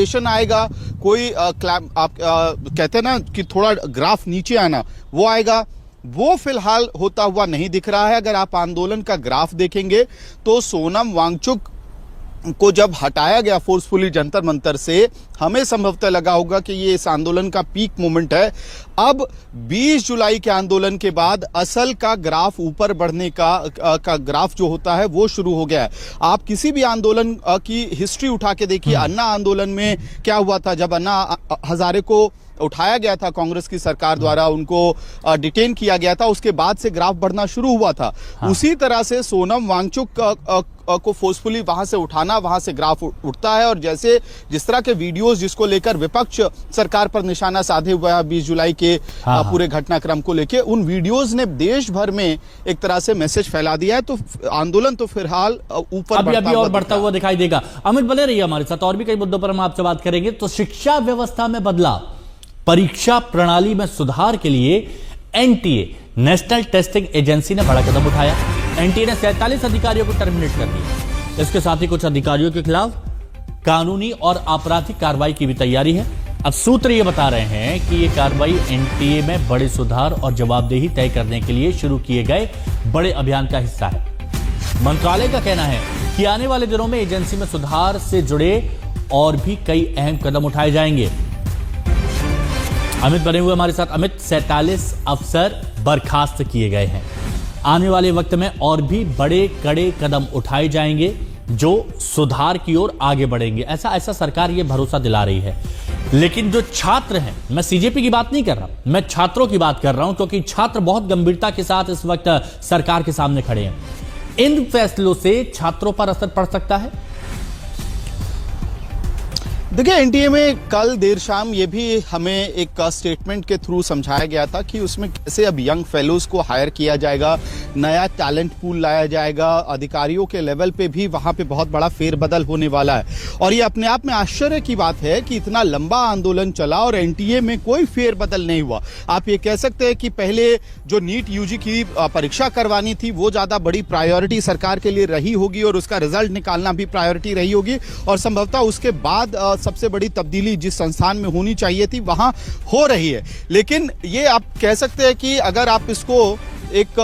Acceleration आएगा, कोई आप कहते हैं ना कि थोड़ा ग्राफ नीचे आना, वो आएगा, वो फिलहाल होता हुआ नहीं दिख रहा है। अगर आप आंदोलन का ग्राफ देखेंगे तो सोनम वांगचुक को जब हटाया गया फोर्सफुली जंतर मंतर से, हमें संभवतः लगा होगा कि ये इस आंदोलन का पीक मोमेंट है। अब 20 जुलाई के आंदोलन के बाद असल का ग्राफ ऊपर बढ़ने का ग्राफ जो होता है वो शुरू हो गया है। आप किसी भी आंदोलन की हिस्ट्री उठा के देखिए, अन्ना आंदोलन में क्या हुआ था। जब अन्ना हजारे को उठाया गया था कांग्रेस की सरकार द्वारा, उनको डिटेन किया गया था, उसके बाद से ग्राफ बढ़ना शुरू हुआ था। उसी तरह से सोनम वांगचुक को फोर्सफुली वहां से उठाना, वहां से ग्राफ उठता है। और जैसे जिस तरह के वीडियोस जिसको लेकर विपक्ष सरकार पर निशाना साधे हुआ है 20 जुलाई के पूरे घटनाक्रम को लेकर, उन वीडियोस ने देश भर में एक तरह से मैसेज फैला दिया है। तो आंदोलन तो फिलहाल ऊपर अभी और बढ़ता हुआ दिखाई देगा। अमित बने रहिए हमारे साथ, और भी कई मुद्दों पर हम आपसे बात करेंगे। तो शिक्षा व्यवस्था में बदलाव, परीक्षा प्रणाली में सुधार के लिए एनटीए नेशनल टेस्टिंग एजेंसी ने बड़ा कदम उठाया। एनटीए ने 47 अधिकारियों को टर्मिनेट कर दिया। इसके साथ ही कुछ अधिकारियों के खिलाफ कानूनी और आपराधिक कार्रवाई की भी तैयारी है। अब सूत्र ये बता रहे हैं कि यह कार्रवाई एनटीए में बड़े सुधार और जवाबदेही तय करने के लिए शुरू किए गए बड़े अभियान का हिस्सा है। मंत्रालय का कहना है कि आने वाले दिनों में एजेंसी में सुधार से जुड़े और भी कई अहम कदम उठाए जाएंगे। अमित बने हुए हमारे साथ। अमित, 47 अफसर बर्खास्त किए गए हैं। आने वाले वक्त में और भी बड़े कड़े कदम उठाए जाएंगे जो सुधार की ओर आगे बढ़ेंगे, ऐसा सरकार ये भरोसा दिला रही है। लेकिन जो छात्र हैं, मैं सीजेपी की बात नहीं कर रहा, मैं छात्रों की बात कर रहा हूं, क्योंकि छात्र बहुत गंभीरता के साथ इस वक्त सरकार के सामने खड़े हैं। इन फैसलों से छात्रों पर असर पड़ सकता है। देखिए, एनटीए में कल देर शाम ये भी हमें एक स्टेटमेंट के थ्रू समझाया गया था कि उसमें कैसे अब यंग फेलोज को हायर किया जाएगा, नया टैलेंट पूल लाया जाएगा, अधिकारियों के लेवल पे भी वहां पे बहुत बड़ा फेरबदल होने वाला है। और ये अपने आप में आश्चर्य की बात है कि इतना लंबा आंदोलन चला और एनटीए में कोई फेरबदल नहीं हुआ। आप ये कह सकते हैं कि पहले जो नीट यूजी की परीक्षा करवानी थी वो ज्यादा बड़ी प्रायोरिटी सरकार के लिए रही होगी और उसका रिजल्ट निकालना भी प्रायोरिटी रही होगी, और संभवतः उसके बाद सबसे बड़ी तब्दीली जिस संस्थान में होनी चाहिए थी वहां हो रही है। लेकिन ये आप कह सकते हैं कि अगर आप इसको एक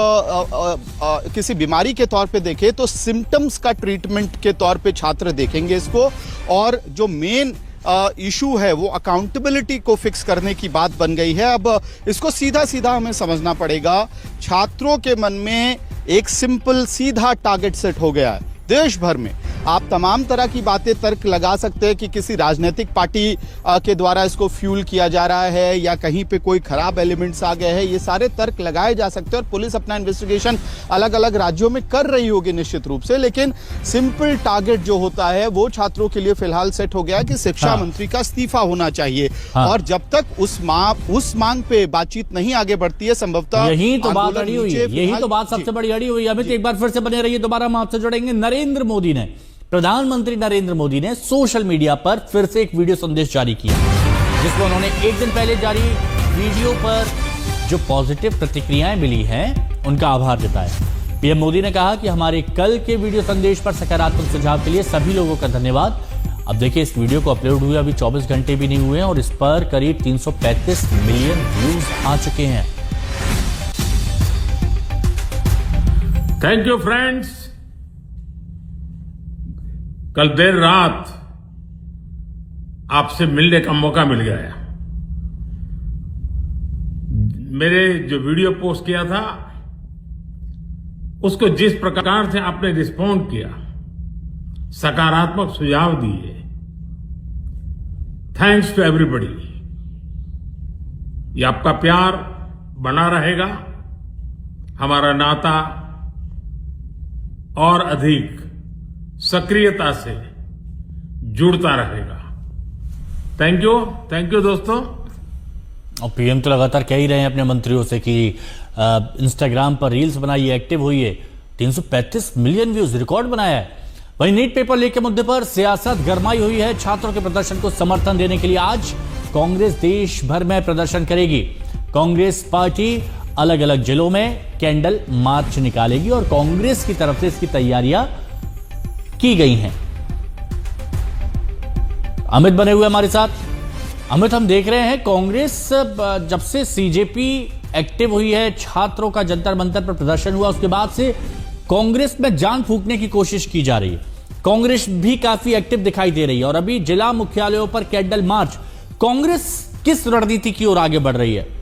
किसी बीमारी के तौर पे देखें तो सिम्टम्स का ट्रीटमेंट के तौर पे छात्र देखेंगे इसको, और जो मेन इशू है वो अकाउंटेबिलिटी को फिक्स करने की बात बन गई है। अब इसको सीधा सीधा हमें समझना पड़ेगा। छात्रों के मन में एक सिंपल सीधा टारगेट सेट हो गया है देश भर में। आप तमाम तरह की बातें तर्क लगा सकते हैं कि किसी राजनीतिक पार्टी के द्वारा इसको फ्यूल किया जा रहा है या कहीं पे कोई खराब एलिमेंट्स आ गए हैं, ये सारे तर्क लगाए जा सकते हैं और पुलिस अपना इन्वेस्टिगेशन अलग अलग राज्यों में कर रही होगी निश्चित रूप से। लेकिन सिंपल टारगेट जो होता है वो छात्रों के लिए फिलहाल सेट हो गया कि शिक्षा मंत्री का इस्तीफा होना चाहिए। और जब तक उस मांग पे बातचीत नहीं आगे बढ़ती है, संभवतः यही तो बात अड़ी हुई है, यही तो बात सबसे बड़ी अड़ी हुई है। अमित, एक बार फिर से बने रहिए, दोबारा हम आपसे जुड़ेंगे। नरेंद्र मोदी ने, प्रधानमंत्री नरेंद्र मोदी ने सोशल मीडिया पर फिर से एक वीडियो संदेश जारी किया, जिसमें उन्होंने एक दिन पहले जारी वीडियो पर जो पॉजिटिव प्रतिक्रियाएं मिली हैं उनका आभार जताया। पीएम मोदी ने कहा कि हमारे कल के वीडियो संदेश पर सकारात्मक सुझाव के लिए सभी लोगों का धन्यवाद। अब देखिए, इस वीडियो को अपलोड हुए अभी 24 घंटे भी नहीं हुए और इस पर करीब 335 मिलियन व्यूज आ चुके हैं। Thank you friends. कल देर रात आपसे मिलने का मौका मिल गया। मेरे जो वीडियो पोस्ट किया था उसको जिस प्रकार से आपने रिस्पॉन्ड किया, सकारात्मक सुझाव दिए, थैंक्स टू एवरीबॉडी। ये आपका प्यार बना रहेगा, हमारा नाता और अधिक सक्रियता से जुड़ता रहेगा। थैंक यू दोस्तों। और पीएम तो लगातार कह ही रहे हैं अपने मंत्रियों से कि इंस्टाग्राम पर रील्स बनाइए, एक्टिव होइए। 335 मिलियन व्यूज, रिकॉर्ड बनाया है। वहीं नीट पेपर लीक के मुद्दे पर सियासत गरमाई हुई है। छात्रों के प्रदर्शन को समर्थन देने के लिए आज कांग्रेस देश भर में प्रदर्शन करेगी। कांग्रेस पार्टी अलग अलग जिलों में कैंडल मार्च निकालेगी और कांग्रेस की तरफ से इसकी तैयारियां की गई हैं। अमित बने हुए हमारे साथ। अमित, हम देख रहे हैं कांग्रेस जब से सीजेपी एक्टिव हुई है, छात्रों का जंतर मंतर पर प्रदर्शन हुआ, उसके बाद से कांग्रेस में जान फूंकने की कोशिश की जा रही है। कांग्रेस भी काफी एक्टिव दिखाई दे रही है और अभी जिला मुख्यालयों पर कैंडल मार्च। कांग्रेस किस रणनीति की ओर आगे बढ़ रही है?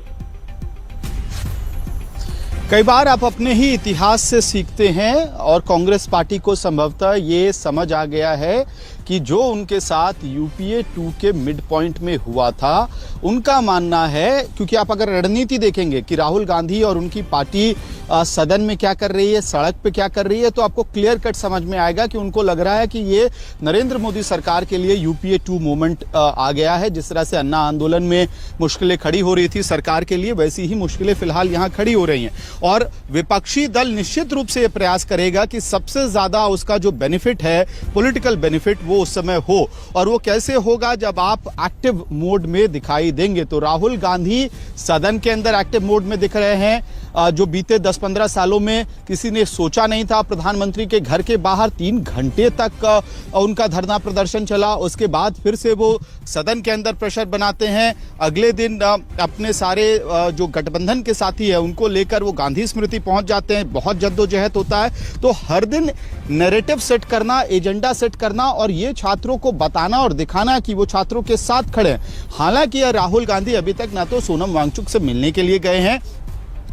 कई बार आप अपने ही इतिहास से सीखते हैं और कांग्रेस पार्टी को संभवतः ये समझ आ गया है कि जो उनके साथ यूपीए 2 के मिड पॉइंट में हुआ था, उनका मानना है, क्योंकि आप अगर रणनीति देखेंगे कि राहुल गांधी और उनकी पार्टी सदन में क्या कर रही है, सड़क पे क्या कर रही है, तो आपको क्लियर कट समझ में आएगा कि उनको लग रहा है कि ये नरेंद्र मोदी सरकार के लिए यूपीए 2 मूवमेंट आ गया है। जिस तरह से अन्ना आंदोलन में मुश्किलें खड़ी हो रही थी सरकार के लिए, वैसी ही मुश्किलें फिलहाल यहां खड़ी हो रही हैं और विपक्षी दल निश्चित रूप से यह प्रयास करेगा कि सबसे ज्यादा उसका जो बेनिफिट है, पॉलिटिकल बेनिफिट, वो उस समय हो। और वो कैसे होगा? जब आप एक्टिव मोड में दिखाई देंगे। तो राहुल गांधी सदन के अंदर एक्टिव मोड में दिख रहे हैं, जो बीते 10-15 सालों में किसी ने सोचा नहीं था। प्रधानमंत्री के घर के बाहर 3 घंटे तक उनका धरना प्रदर्शन चला, उसके बाद फिर से वो सदन के अंदर प्रेशर बनाते हैं। अगले दिन अपने सारे जो गठबंधन के साथी है उनको लेकर वो गांधी स्मृति पहुंच जाते हैं, बहुत जद्दोजहद होता है। तो हर दिन नैरेटिव सेट करना, एजेंडा सेट करना और ये छात्रों को बताना और दिखाना कि वो छात्रों के साथ खड़े हैं। हालांकि राहुल गांधी अभी तक ना तो सोनम वांगचुक से मिलने के लिए गए हैं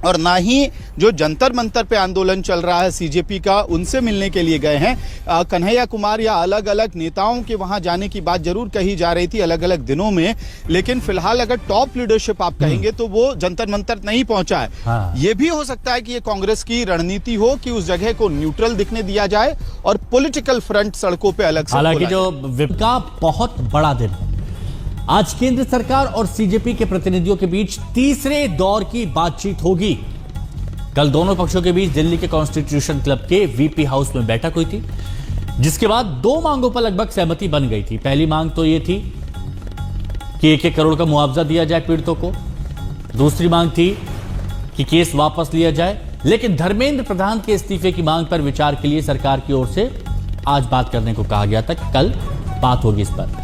और ना ही जो जंतर मंतर पे आंदोलन चल रहा है सीजेपी का, उनसे मिलने के लिए गए हैं। कन्हैया कुमार या अलग अलग नेताओं के वहां जाने की बात जरूर कही जा रही थी अलग अलग दिनों में, लेकिन फिलहाल अगर टॉप लीडरशिप आप कहेंगे तो वो जंतर मंतर नहीं पहुंचा है। हाँ। ये भी हो सकता है कि ये कांग्रेस की रणनीति हो कि उस जगह को न्यूट्रल दिखने दिया जाए और पॉलिटिकल फ्रंट सड़कों पर अलग से। हालांकि जो विप का बहुत बड़ा दिन है आज, केंद्र सरकार और सीजेपी के प्रतिनिधियों के बीच तीसरे दौर की बातचीत होगी। कल दोनों पक्षों के बीच दिल्ली के कॉन्स्टिट्यूशन क्लब के वीपी हाउस में बैठक हुई थी, जिसके बाद 2 मांगों पर लगभग सहमति बन गई थी। पहली मांग तो यह थी कि 1-1 करोड़ का मुआवजा दिया जाए पीड़ितों को। दूसरी मांग थी कि केस वापस लिया जाए, लेकिन धर्मेंद्र प्रधान के इस्तीफे की मांग पर विचार के लिए सरकार की ओर से आज बात करने को कहा गया था कि कल बात होगी इस पर।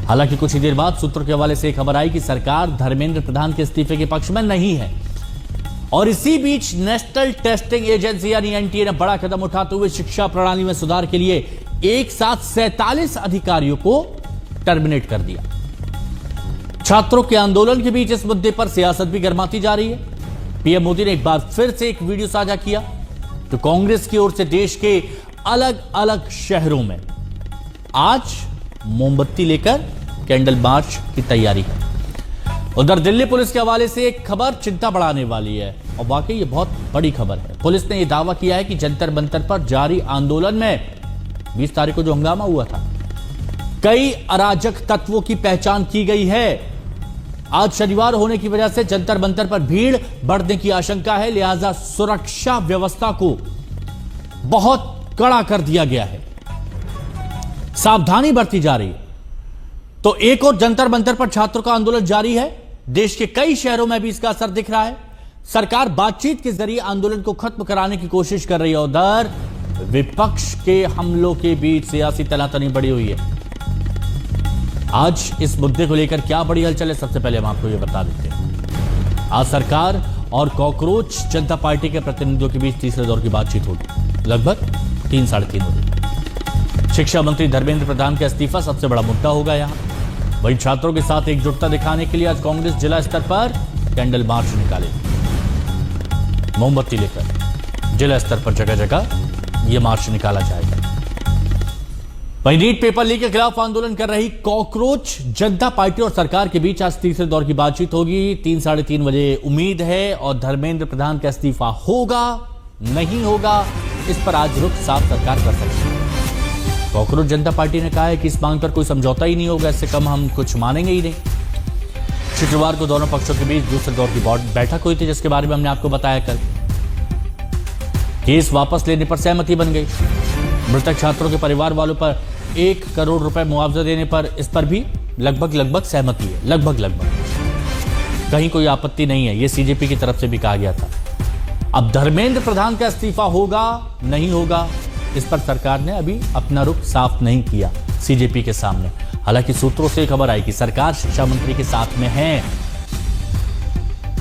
हालांकि कुछ ही देर बाद सूत्रों के हवाले से खबर आई कि सरकार धर्मेंद्र प्रधान के इस्तीफे के पक्ष में नहीं है। और इसी बीच नेशनल टेस्टिंग एजेंसी यानी एनटीए ने बड़ा कदम उठाते हुए शिक्षा प्रणाली में सुधार के लिए एक साथ 47 अधिकारियों को टर्मिनेट कर दिया। छात्रों के आंदोलन के बीच इस मुद्दे पर सियासत भी गर्माती जा रही है। पीएम मोदी ने एक बार फिर से एक वीडियो साझा किया तो कांग्रेस की ओर से देश के अलग अलग शहरों में आज मोमबत्ती लेकर कैंडल मार्च की तैयारी है। उधर दिल्ली पुलिस के हवाले से एक खबर चिंता बढ़ाने वाली है और वाकई ये बहुत बड़ी खबर है। पुलिस ने यह दावा किया है कि जंतर मंतर पर जारी आंदोलन में 20 तारीख को जो हंगामा हुआ था, कई अराजक तत्वों की पहचान की गई है। आज शनिवार होने की वजह से जंतर मंतर पर भीड़ बढ़ने की आशंका है, लिहाजा सुरक्षा व्यवस्था को बहुत कड़ा कर दिया गया है, सावधानी बरती जा रही है। तो एक और जंतर मंतर पर छात्रों का आंदोलन जारी है, देश के कई शहरों में भी इसका असर दिख रहा है। सरकार बातचीत के जरिए आंदोलन को खत्म कराने की कोशिश कर रही है। उधर विपक्ष के हमलों के बीच सियासी तनातनी बढ़ी हुई है। आज इस मुद्दे को लेकर क्या बड़ी हलचल है, सबसे पहले हम आपको यह बता देते हैं। आज सरकार और कॉकरोच जनता पार्टी के प्रतिनिधियों के बीच तीसरे दौर की बातचीत होगी, लगभग 3-3.5 बजे। शिक्षा मंत्री धर्मेंद्र प्रधान का इस्तीफा सबसे बड़ा मुद्दा होगा यहां। वहीं छात्रों के साथ एकजुटता दिखाने के लिए आज कांग्रेस जिला स्तर पर कैंडल मार्च निकालेगी, मोमबत्ती लेकर जिला स्तर पर जगह जगह यह मार्च निकाला जाएगा। वहीं नीट पेपर लीक के खिलाफ आंदोलन कर रही कॉकरोच जनता पार्टी और सरकार के बीच आज तीसरे दौर की बातचीत होगी। 3-3.5 बजे उम्मीद है और धर्मेंद्र प्रधान का इस्तीफा होगा नहीं होगा, इस पर आज रुख साफ सरकार कर सकती है। कॉकरोच जनता पार्टी ने कहा है कि इस मांग पर कोई समझौता ही नहीं होगा, इससे कम हम कुछ मानेंगे ही नहीं। शुक्रवार को दोनों पक्षों के बीच दूसरे दौर की बैठक हुई थी, जिसके बारे में हमने आपको बताया कल। केस वापस लेने पर सहमति बन गई। मृतक छात्रों के परिवार वालों पर 1 करोड़ रुपए मुआवजा देने पर इस पर भी लगभग सहमति है, लगभग कहीं कोई आपत्ति नहीं है, यह सीजेपी की तरफ से भी कहा गया था। अब धर्मेंद्र प्रधान का इस्तीफा होगा नहीं होगा, इस पर सरकार ने अभी अपना रुख साफ नहीं किया सीजेपी के सामने। हालांकि सूत्रों से खबर आई कि सरकार शिक्षा मंत्री के साथ में है,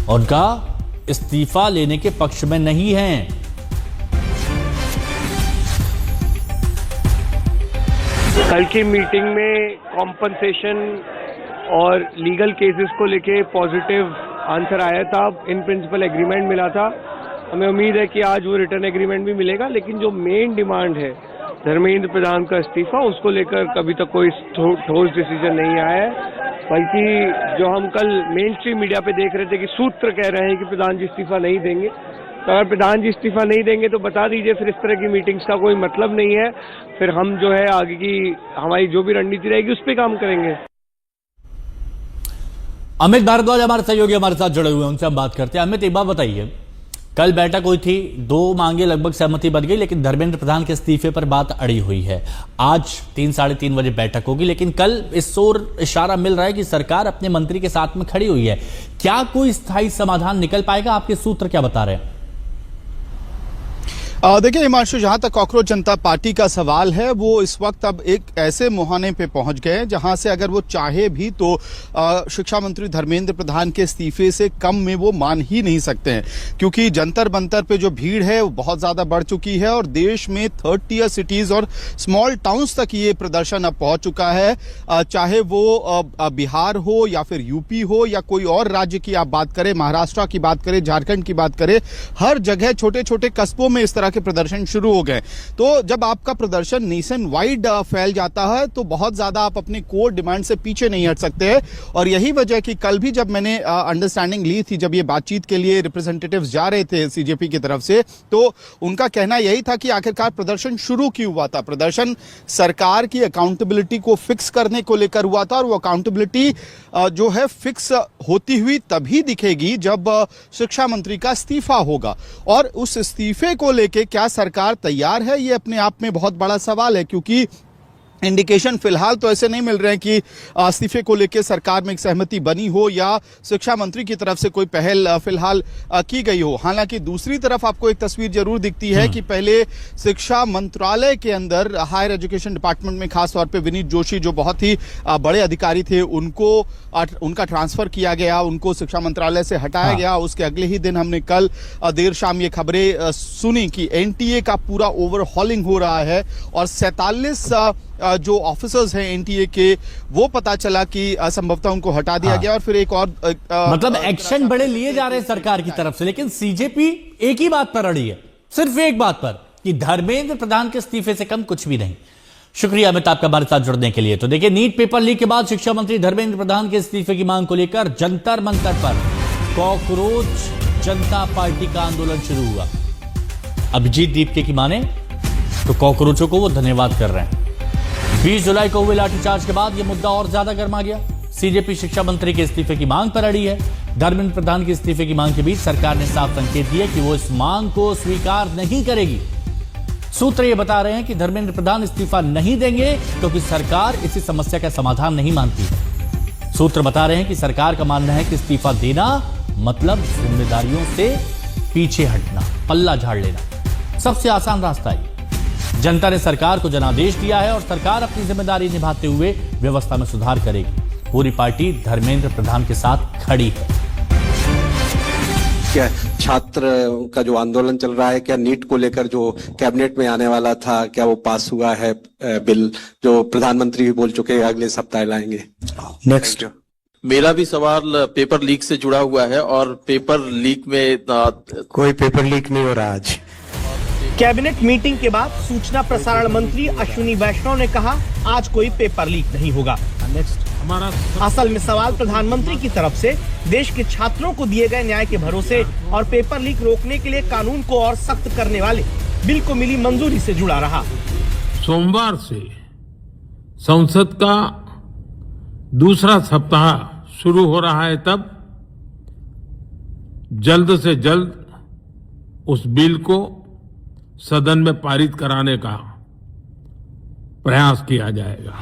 उनका इस्तीफा लेने के पक्ष में नहीं है। कल की मीटिंग में कॉम्पनसेशन और लीगल केसेस को लेके पॉजिटिव आंसर आया था, इन प्रिंसिपल एग्रीमेंट मिला था। हमें उम्मीद है कि आज वो रिटर्न एग्रीमेंट भी मिलेगा, लेकिन जो मेन डिमांड है धर्मेंद्र प्रधान का इस्तीफा, उसको लेकर कभी तक कोई ठोस डिसीजन नहीं आया है। बल्कि जो हम कल मेन स्ट्रीम मीडिया पे देख रहे थे कि सूत्र कह रहे हैं कि प्रधान जी इस्तीफा नहीं देंगे, तो अगर प्रधान जी इस्तीफा नहीं देंगे तो बता दीजिए, फिर इस तरह की मीटिंग्स का कोई मतलब नहीं है। फिर हम जो है आगे की हमारी जो भी रणनीति रहेगी उस पर काम करेंगे। अमित भारद्वाज हमारे सहयोगी हमारे साथ जुड़े हुए हैं, उनसे हम बात करते हैं। अमित, एक बात बताइए, कल बैठक हुई थी, 2 मांगे लगभग सहमति बन गई, लेकिन धर्मेंद्र प्रधान के इस्तीफे पर बात अड़ी हुई है। आज 3 साढ़े 3 बजे बैठक होगी, लेकिन कल इस ओर इशारा मिल रहा है कि सरकार अपने मंत्री के साथ में खड़ी हुई है। क्या कोई स्थायी समाधान निकल पाएगा? आपके सूत्र क्या बता रहे हैं? देखिए हिमांशु, जहां तक कॉकरोच जनता पार्टी का सवाल है, वो इस वक्त अब एक ऐसे मुहाने पे पहुंच गए हैं जहां से अगर वो चाहे भी तो शिक्षा मंत्री धर्मेंद्र प्रधान के इस्तीफे से कम में वो मान ही नहीं सकते हैं, क्योंकि जंतर मंतर पे जो भीड़ है वो बहुत ज्यादा बढ़ चुकी है और देश में 3rd tier सिटीज और स्मॉल टाउन्स तक ये प्रदर्शन अब पहुंच चुका है। चाहे वो बिहार हो या फिर यूपी हो या कोई और राज्य की आप बात करें, महाराष्ट्र की बात करें, झारखंड की बात करें, हर जगह छोटे छोटे कस्बों में इस तरह के प्रदर्शन शुरू हो गए। तो जब आपका प्रदर्शन नेशन वाइड फैल जाता है तो बहुत ज्यादा आप अपने कोर डिमांड से पीछे नहीं हट सकते हैं। और यही वजह कि कल भी जब मैंने अंडरस्टैंडिंग ली थी, जब ये बातचीत के लिए रिप्रेजेंटेटिव्स जा रहे थे सीजेपी की तरफ से, तो उनका कहना यही था कि आखिरकार प्रदर्शन शुरू क्यों हुआ था। प्रदर्शन सरकार की अकाउंटेबिलिटी को फिक्स करने को लेकर हुआ था, और वो अकाउंटेबिलिटी जो है फिक्स होती हुई तभी दिखेगी जब शिक्षा मंत्री का इस्तीफा होगा। और उस इस्तीफे को लेकर क्या सरकार तैयार है, ये अपने आप में बहुत बड़ा सवाल है, क्योंकि इंडिकेशन फिलहाल तो ऐसे नहीं मिल रहे हैं कि इस्तीफे को लेकर सरकार में एक सहमति बनी हो या शिक्षा मंत्री की तरफ से कोई पहल फिलहाल की गई हो। हालांकि दूसरी तरफ आपको एक तस्वीर जरूर दिखती है कि पहले शिक्षा मंत्रालय के अंदर हायर एजुकेशन डिपार्टमेंट में खास तौर पे विनीत जोशी, जो बहुत ही बड़े अधिकारी थे, उनका ट्रांसफर किया गया, उनको शिक्षा मंत्रालय से हटाया गया। उसके अगले ही दिन हमने कल देर शाम ये खबरें सुनी कि एनटीए का पूरा ओवरहॉलिंग हो रहा है और 47 जो ऑफिसर्स हैं एनटीए के, वो पता चला कि संभवतः उनको हटा दिया गया। और फिर एक और मतलब एक्शन बड़े लिए जा रहे हैं सरकार की तरफ से, लेकिन सीजेपी एक ही बात पर अड़ी है, सिर्फ एक बात पर, कि धर्मेंद्र प्रधान के इस्तीफे से कम कुछ भी नहीं। शुक्रिया अमित आपका हमारे साथ जुड़ने के लिए। तो देखिए, नीट पेपर लीक के बाद शिक्षा मंत्री धर्मेंद्र प्रधान के इस्तीफे की मांग को लेकर जंतर मंतर पर कॉकरोच जनता पार्टी का आंदोलन शुरू हुआ। अभिजीत दीपके की माने तो कॉकरोचों को वो धन्यवाद कर रहे हैं। 20 जुलाई को हुए लाठीचार्ज के बाद यह मुद्दा और ज्यादा गर्मा गया। सीजेपी शिक्षा मंत्री के इस्तीफे की मांग पर अड़ी है। धर्मेंद्र प्रधान के इस्तीफे की मांग के बीच सरकार ने साफ संकेत दिया कि वो इस मांग को स्वीकार नहीं करेगी। सूत्र ये बता रहे हैं कि धर्मेंद्र प्रधान इस्तीफा नहीं देंगे क्योंकि सरकार इसी समस्या का समाधान नहीं मानती है। सूत्र बता रहे हैं कि सरकार का मानना है कि इस्तीफा देना मतलब जिम्मेदारियों से पीछे हटना, पल्ला झाड़ लेना। सबसे आसान रास्ता है। जनता ने सरकार को जनादेश दिया है और सरकार अपनी जिम्मेदारी निभाते हुए व्यवस्था में सुधार करेगी। पूरी पार्टी धर्मेंद्र प्रधान के साथ खड़ी है। क्या छात्र का जो आंदोलन चल रहा है, क्या नीट को लेकर जो कैबिनेट में आने वाला था, क्या वो पास हुआ है बिल, जो प्रधानमंत्री भी बोल चुके हैं अगले सप्ताह लाएंगे? नेक्स्ट, मेरा भी सवाल पेपर लीक से जुड़ा हुआ है और पेपर लीक में कोई पेपर लीक नहीं हो रहा। आज कैबिनेट मीटिंग के बाद सूचना प्रसारण मंत्री अश्विनी वैष्णव ने कहा, आज कोई पेपर लीक नहीं होगा। असल में सवाल प्रधानमंत्री की तरफ से देश के छात्रों को दिए गए न्याय के भरोसे और पेपर लीक रोकने के लिए कानून को और सख्त करने वाले बिल को मिली मंजूरी से जुड़ा रहा। सोमवार से संसद का दूसरा सप्ताह शुरू हो रहा है, तब जल्द से जल्द उस बिल को सदन में पारित कराने का प्रयास किया जाएगा।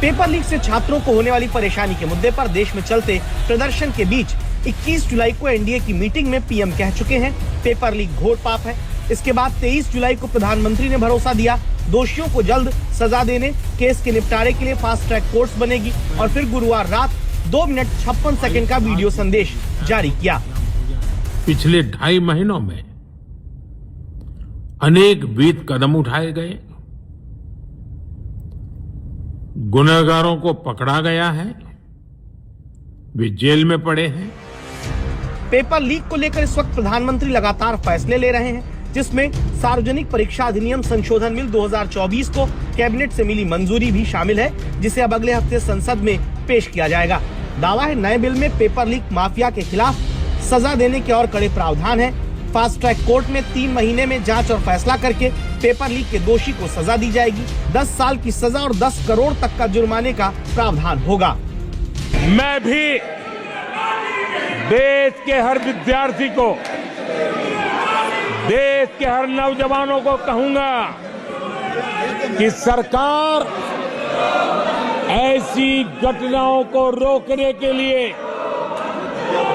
पेपर लीक से छात्रों को होने वाली परेशानी के मुद्दे पर देश में चलते प्रदर्शन के बीच 21 जुलाई को एनडीए की मीटिंग में पीएम कह चुके हैं पेपर लीक घोर पाप है। इसके बाद 23 जुलाई को प्रधानमंत्री ने भरोसा दिया दोषियों को जल्द सजा देने, केस के निपटारे के लिए फास्ट ट्रैक कोर्ट्स बनेगी और फिर गुरुवार रात 2 मिनट 56 सेकंड का वीडियो संदेश जारी किया। पिछले 2.5 महीनों में अनेक विध कदम उठाए गए, गुनहगारों को पकड़ा गया है, वे जेल में पड़े हैं। पेपर लीक को लेकर इस वक्त प्रधानमंत्री लगातार फैसले ले रहे हैं, जिसमें सार्वजनिक परीक्षा अधिनियम संशोधन बिल 2024 को कैबिनेट से मिली मंजूरी भी शामिल है, जिसे अब अगले हफ्ते संसद में पेश किया जाएगा। दावा है नए बिल में पेपर लीक माफिया के खिलाफ सजा देने के और कड़े प्रावधान है। फास्ट ट्रैक कोर्ट में 3 महीने में जांच और फैसला करके पेपर लीक के दोषी को सजा दी जाएगी। 10 साल की सजा और 10 करोड़ तक का जुर्माने का प्रावधान होगा। मैं भी देश के हर विद्यार्थी को, देश के हर नौजवानों को कहूंगा कि सरकार ऐसी घटनाओं को रोकने के लिए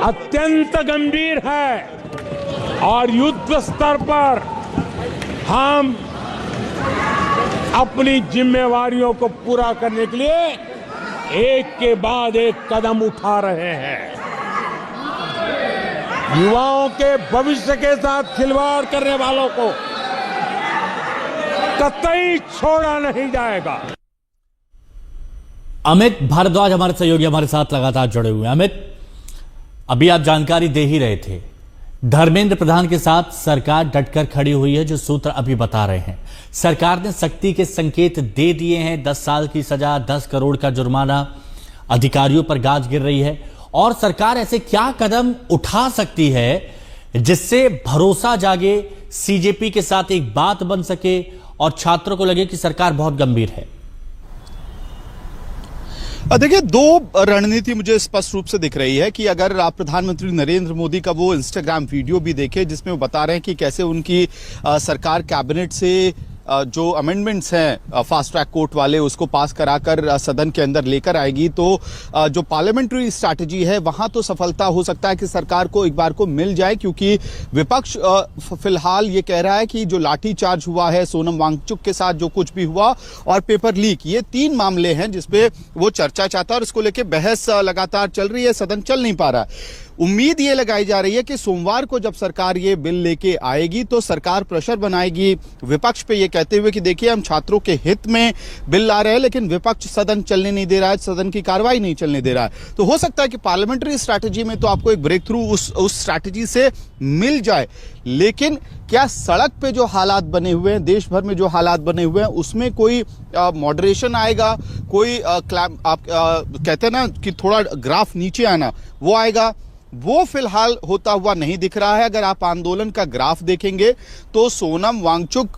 अत्यंत गंभीर है और युद्ध स्तर पर हम अपनी जिम्मेवारियों को पूरा करने के लिए एक के बाद एक कदम उठा रहे हैं। युवाओं के भविष्य के साथ खिलवाड़ करने वालों को कतई छोड़ा नहीं जाएगा। अमित भारद्वाज हमारे सहयोगी हमारे साथ लगातार जुड़े हुए हैं। अमित, अभी आप जानकारी दे ही रहे थे, धर्मेंद्र प्रधान के साथ सरकार डटकर खड़ी हुई है, जो सूत्र अभी बता रहे हैं। सरकार ने सख्ती के संकेत दे दिए हैं, 10 साल की सजा, 10 करोड़ का जुर्माना, अधिकारियों पर गाज गिर रही है। और सरकार ऐसे क्या कदम उठा सकती है जिससे भरोसा जागे, सीजेपी के साथ एक बात बन सके और छात्रों को लगे कि सरकार बहुत गंभीर है? देखिए, 2 रणनीति मुझे स्पष्ट रूप से दिख रही है कि अगर आप प्रधानमंत्री नरेंद्र मोदी का वो इंस्टाग्राम वीडियो भी देखें जिसमें वो बता रहे हैं कि कैसे उनकी सरकार कैबिनेट से जो अमेंडमेंट्स हैं फास्ट ट्रैक कोर्ट वाले उसको पास कराकर सदन के अंदर लेकर आएगी, तो जो पार्लियामेंट्री स्ट्रैटेजी है वहां तो सफलता हो सकता है कि सरकार को एक बार को मिल जाए, क्योंकि विपक्ष फिलहाल ये कह रहा है कि जो लाठीचार्ज हुआ है सोनम वांगचुक के साथ, जो कुछ भी हुआ, और पेपर लीक, ये 3 मामले हैं जिसपे वो चर्चा चाहता है और इसको लेकर बहस लगातार चल रही है, सदन चल नहीं पा रहा है। उम्मीद ये लगाई जा रही है कि सोमवार को जब सरकार ये बिल लेके आएगी तो सरकार प्रेशर बनाएगी विपक्ष पे, ये कहते हुए कि देखिए हम छात्रों के हित में बिल ला रहे हैं लेकिन विपक्ष सदन चलने नहीं दे रहा है, सदन की कार्रवाई नहीं चलने दे रहा है। तो हो सकता है कि पार्लियामेंट्री स्ट्रैटेजी में तो आपको एक ब्रेक थ्रू उस स्ट्रैटेजी से मिल जाए, लेकिन क्या सड़क पे जो हालात बने हुए हैं, देश भर में जो हालात बने हुए हैं, उसमें कोई मॉडरेशन आएगा, कोई आप कहते हैं ना कि थोड़ा ग्राफ नीचे आना, वो आएगा, वो फिलहाल होता हुआ नहीं दिख रहा है। अगर आप आंदोलन का ग्राफ देखेंगे तो सोनम वांगचुक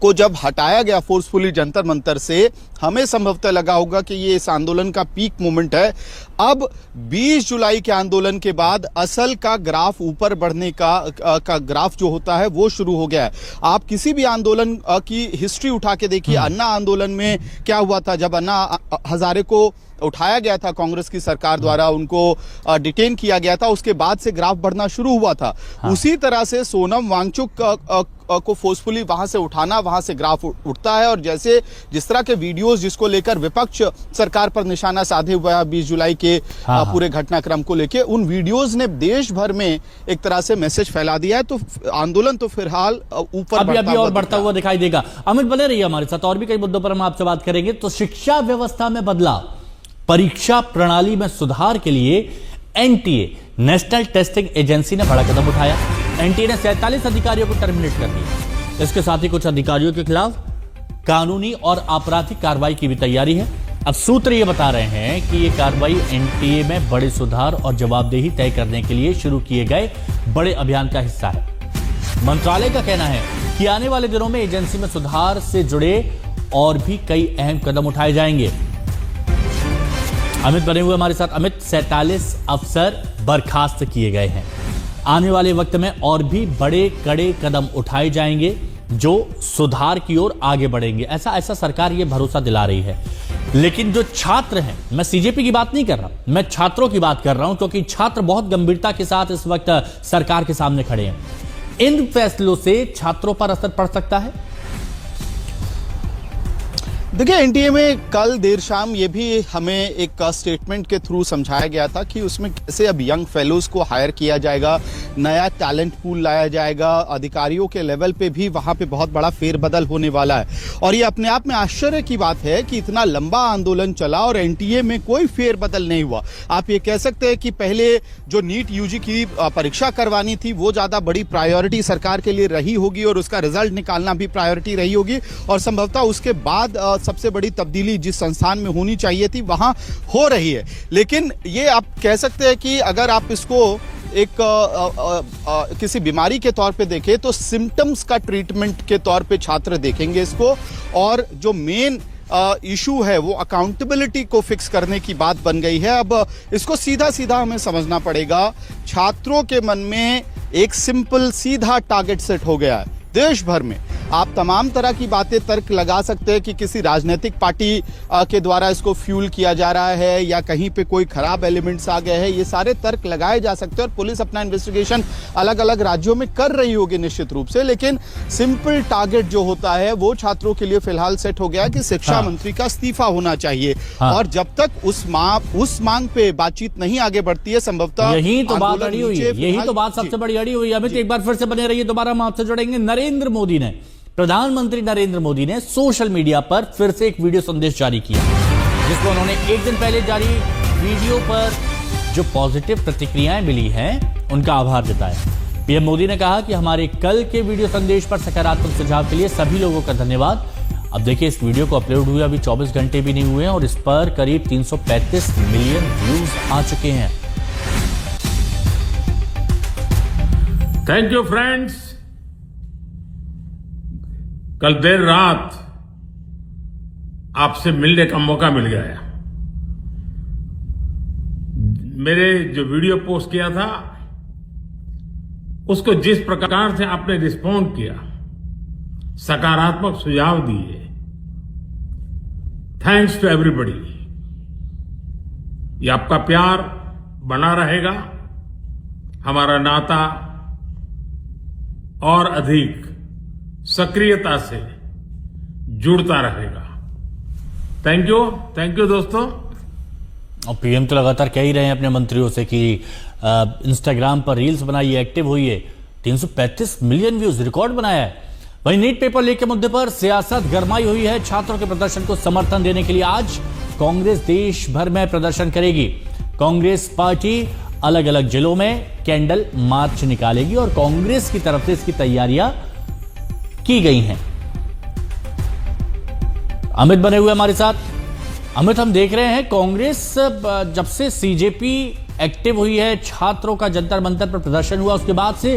को जब हटाया गया फोर्सफुली जंतर मंतर से, हमें संभवतः लगा होगा कि ये इस आंदोलन का पीक मोमेंट है। अब 20 जुलाई के आंदोलन के बाद असल का ग्राफ ऊपर बढ़ने का ग्राफ जो होता है वो शुरू हो गया है। आप किसी भी आंदोलन की हिस्ट्री उठा के देखिए, अन्ना आंदोलन में क्या हुआ था, जब अन्ना हजारे को उठाया गया था कांग्रेस की सरकार द्वारा, उनको डिटेन किया गया था, उसके बाद से ग्राफ बढ़ना शुरू हुआ था। उसी तरह से सोनम वांगचुक को फोर्सफुली वहां से उठाना, वहां से ग्राफ उठता है। और जैसे जिस तरह के वीडियोस जिसको लेकर विपक्ष सरकार पर निशाना साधे हुआ है 20 जुलाई के पूरे घटनाक्रम को लेकर, उन वीडियोस ने देश भर में एक तरह से मैसेज फैला दिया है। तो आंदोलन तो फिलहाल ऊपर अभी और बढ़ता हुआ दिखाई देगा। अमित बने रहिए हमारे साथ, और भी कई मुद्दों पर हम आपसे बात करेंगे। तो शिक्षा व्यवस्था में बदलाव, परीक्षा प्रणाली में सुधार के लिए एनटीए नेशनल टेस्टिंग एजेंसी ने बड़ा कदम उठाया। एनटीए ने 47 अधिकारियों को टर्मिनेट कर दिया। इसके साथ ही कुछ अधिकारियों के खिलाफ कानूनी और आपराधिक कार्रवाई की भी तैयारी है। अब सूत्र ये बता रहे हैं कि यह कार्रवाई एनटीए में बड़े सुधार और जवाबदेही तय करने के लिए शुरू किए गए बड़े अभियान का हिस्सा है। मंत्रालय का कहना है कि आने वाले दिनों में एजेंसी में सुधार से जुड़े और भी कई अहम कदम उठाए जाएंगे। अमित बने हुए हमारे साथ। अमित, 47 अफसर बर्खास्त किए गए हैं। आने वाले वक्त में और भी बड़े कड़े कदम उठाए जाएंगे जो सुधार की ओर आगे बढ़ेंगे, ऐसा सरकार ये भरोसा दिला रही है। लेकिन जो छात्र हैं, मैं सीजेपी की बात नहीं कर रहा, मैं छात्रों की बात कर रहा हूं, क्योंकि छात्र बहुत गंभीरता के साथ इस वक्त सरकार के सामने खड़े हैं। इन फैसलों से छात्रों पर असर पड़ सकता है। देखिए, एनटीए में कल देर शाम ये भी हमें एक स्टेटमेंट के थ्रू समझाया गया था कि उसमें कैसे अब यंग फेलोज को हायर किया जाएगा, नया टैलेंट पूल लाया जाएगा, अधिकारियों के लेवल पे भी वहां पे बहुत बड़ा फेरबदल होने वाला है। और ये अपने आप में आश्चर्य की बात है कि इतना लंबा आंदोलन चला और एनटीए में कोई फेरबदल नहीं हुआ। आप ये कह सकते हैं कि पहले जो नीट यूजी की परीक्षा करवानी थी वो ज्यादा बड़ी प्रायोरिटी सरकार के लिए रही होगी और उसका रिजल्ट निकालना भी प्रायोरिटी रही होगी, और संभवतः उसके बाद सबसे बड़ी तब्दीली जिस संस्थान में होनी चाहिए थी वहां हो रही है। लेकिन ये आप कह सकते हैं कि अगर आप इसको एक किसी बीमारी के तौर पे देखें तो सिम्टम्स का ट्रीटमेंट के तौर पे छात्र देखेंगे इसको, और जो मेन इशू है वो अकाउंटेबिलिटी को फिक्स करने की बात बन गई है। अब इसको सीधा सीधा हमें समझना पड़ेगा। छात्रों के मन में एक सिंपल सीधा टारगेट सेट हो गया है। देश भर में आप तमाम तरह की बातें तर्क लगा सकते हैं कि किसी राजनीतिक पार्टी के द्वारा इसको फ्यूल किया जा रहा है या कहीं पे कोई खराब एलिमेंट्स आ गए हैं, ये सारे तर्क लगाए जा सकते हैं और पुलिस अपना इन्वेस्टिगेशन अलग अलग राज्यों में कर रही होगी निश्चित रूप से। लेकिन सिंपल टारगेट जो होता है वो छात्रों के लिए फिलहाल सेट हो गया कि शिक्षा मंत्री का इस्तीफा होना चाहिए। और जब तक उस मांग पे बातचीत नहीं आगे बढ़ती है, संभवतः यही तो बात अड़ी हुई है, यही तो बात सबसे बड़ी अड़ी हुई है। अमित, एक बार फिर से बने रहिए, दोबारा हम आपसे जुड़ेंगे। नरेंद्र मोदी ने, प्रधानमंत्री नरेंद्र मोदी ने सोशल मीडिया पर फिर से एक वीडियो संदेश जारी किया, जिसको उन्होंने एक दिन पहले जारी वीडियो पर जो पॉजिटिव प्रतिक्रियाएं मिली हैं उनका आभार जताया। पीएम मोदी ने कहा कि हमारे कल के वीडियो संदेश पर सकारात्मक सुझाव के लिए सभी लोगों का धन्यवाद। अब देखिए, इस वीडियो को अपलोड हुए अभी 24 घंटे भी नहीं हुए हैं और इस पर करीब 335 मिलियन व्यूज आ चुके हैं। Thank you friends. कल देर रात आपसे मिलने का मौका मिल गया। मेरे जो वीडियो पोस्ट किया था उसको जिस प्रकार से आपने रिस्पॉन्ड किया, सकारात्मक सुझाव दिए, थैंक्स टू एवरीबॉडी। ये आपका प्यार बना रहेगा, हमारा नाता और अधिक सक्रियता से जुड़ता रहेगा। थैंक यू दोस्तों। और पीएम तो लगातार कह ही रहे हैं अपने मंत्रियों से कि इंस्टाग्राम पर रील्स बनाइए, एक्टिव होइए। 335 मिलियन व्यूज, रिकॉर्ड बनाया है। वहीं नीट पेपर लीक के मुद्दे पर सियासत गरमाई हुई है। छात्रों के प्रदर्शन को समर्थन देने के लिए आज कांग्रेस देश भर में प्रदर्शन करेगी। कांग्रेस पार्टी अलग अलग जिलों में कैंडल मार्च निकालेगी और कांग्रेस की तरफ से इसकी तैयारियां की गई हैं। अमित बने हुए हमारे साथ। अमित, हम देख रहे हैं कांग्रेस जब से सीजेपी एक्टिव हुई है, छात्रों का जंतर मंतर पर प्रदर्शन हुआ, उसके बाद से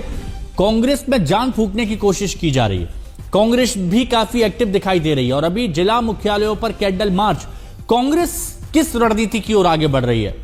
कांग्रेस में जान फूंकने की कोशिश की जा रही है। कांग्रेस भी काफी एक्टिव दिखाई दे रही है और अभी जिला मुख्यालयों पर कैंडल मार्च। कांग्रेस किस रणनीति की ओर आगे बढ़ रही है?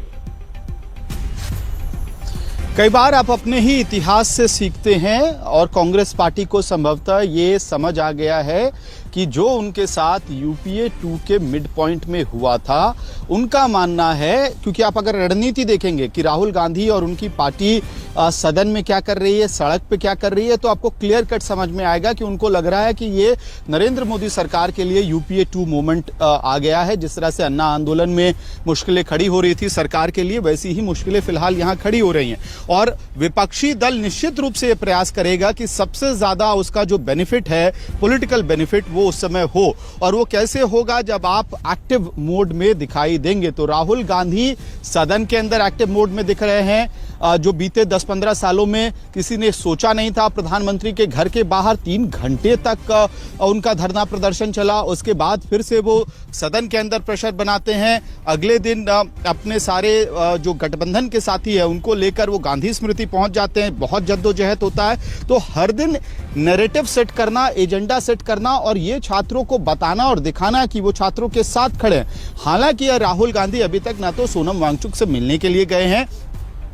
कई बार आप अपने ही इतिहास से सीखते हैं और कांग्रेस पार्टी को संभवतः ये समझ आ गया है कि जो उनके साथ यूपीए 2 के मिड पॉइंट में हुआ था, उनका मानना है, क्योंकि आप अगर रणनीति देखेंगे कि राहुल गांधी और उनकी पार्टी सदन में क्या कर रही है, सड़क पे क्या कर रही है, तो आपको क्लियर कट समझ में आएगा कि उनको लग रहा है कि ये नरेंद्र मोदी सरकार के लिए यूपीए 2 मूवमेंट आ गया है। जिस तरह से अन्ना आंदोलन में मुश्किलें खड़ी हो रही थी सरकार के लिए, वैसी ही मुश्किलें फिलहाल यहाँ खड़ी हो रही हैं। और विपक्षी दल निश्चित रूप से ये प्रयास करेगा कि सबसे ज्यादा उसका जो बेनिफिट है, पॉलिटिकल बेनिफिट, वो उस समय हो। और वो कैसे होगा? जब आप एक्टिव मोड में दिखाई देंगे। तो राहुल गांधी सदन के अंदर एक्टिव मोड में दिख रहे हैं, जो बीते 10-15 सालों में किसी ने सोचा नहीं था। प्रधानमंत्री के घर के बाहर 3 घंटे तक उनका धरना प्रदर्शन चला। उसके बाद फिर से वो सदन के अंदर प्रेशर बनाते हैं। अगले दिन अपने सारे जो गठबंधन के साथी है उनको लेकर वो गांधी स्मृति पहुंच जाते हैं। बहुत जद्दोजहद होता है। तो हर दिन नैरेटिव सेट करना, एजेंडा सेट करना और ये छात्रों को बताना और दिखाना कि वो छात्रों के साथ खड़े हैं। हालांकि राहुल गांधी अभी तक ना तो सोनम वांगचुक से मिलने के लिए गए हैं,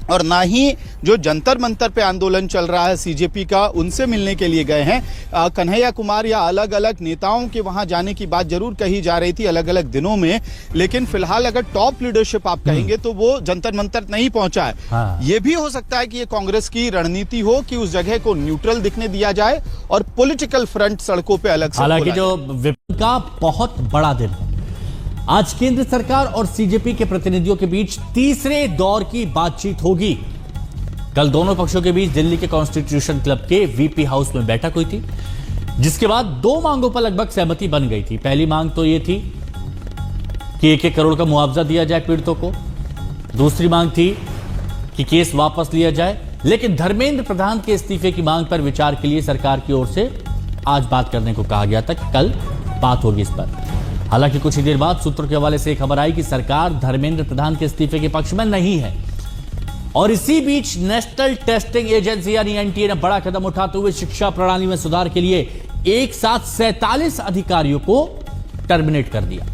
और ना ही जो जंतर मंतर पे आंदोलन चल रहा है सीजेपी का, उनसे मिलने के लिए गए हैं। कन्हैया कुमार या अलग अलग नेताओं के वहां जाने की बात जरूर कही जा रही थी अलग अलग दिनों में, लेकिन फिलहाल अगर टॉप लीडरशिप आप कहेंगे तो वो जंतर मंतर नहीं पहुंचा है। हाँ। ये भी हो सकता है कि ये कांग्रेस की रणनीति हो कि उस जगह को न्यूट्रल दिखने दिया जाए और पॉलिटिकल फ्रंट सड़कों पे अलग से हालांकि खोला जो विपक्ष का बहुत बड़ा दिन है आज, केंद्र सरकार और सीजेपी के प्रतिनिधियों के बीच तीसरे दौर की बातचीत होगी। कल दोनों पक्षों के बीच दिल्ली के कॉन्स्टिट्यूशन क्लब के वीपी हाउस में बैठक हुई थी, जिसके बाद दो मांगों पर लगभग सहमति बन गई थी। पहली मांग तो यह थी कि 1-1 करोड़ का मुआवजा दिया जाए पीड़ितों को। दूसरी मांग थी कि केस वापस लिया जाए, लेकिन धर्मेंद्र प्रधान के इस्तीफे की मांग पर विचार के लिए सरकार की ओर से आज बात करने को कहा गया था कि कल बात होगी इस पर। हालांकि कुछ ही देर बाद सूत्रों के हवाले से खबर आई कि सरकार धर्मेंद्र प्रधान के इस्तीफे के पक्ष में नहीं है। और इसी बीच नेशनल टेस्टिंग एजेंसी यानी एनटीए ने बड़ा कदम उठाते हुए शिक्षा प्रणाली में सुधार के लिए एक साथ 47 अधिकारियों को टर्मिनेट कर दिया।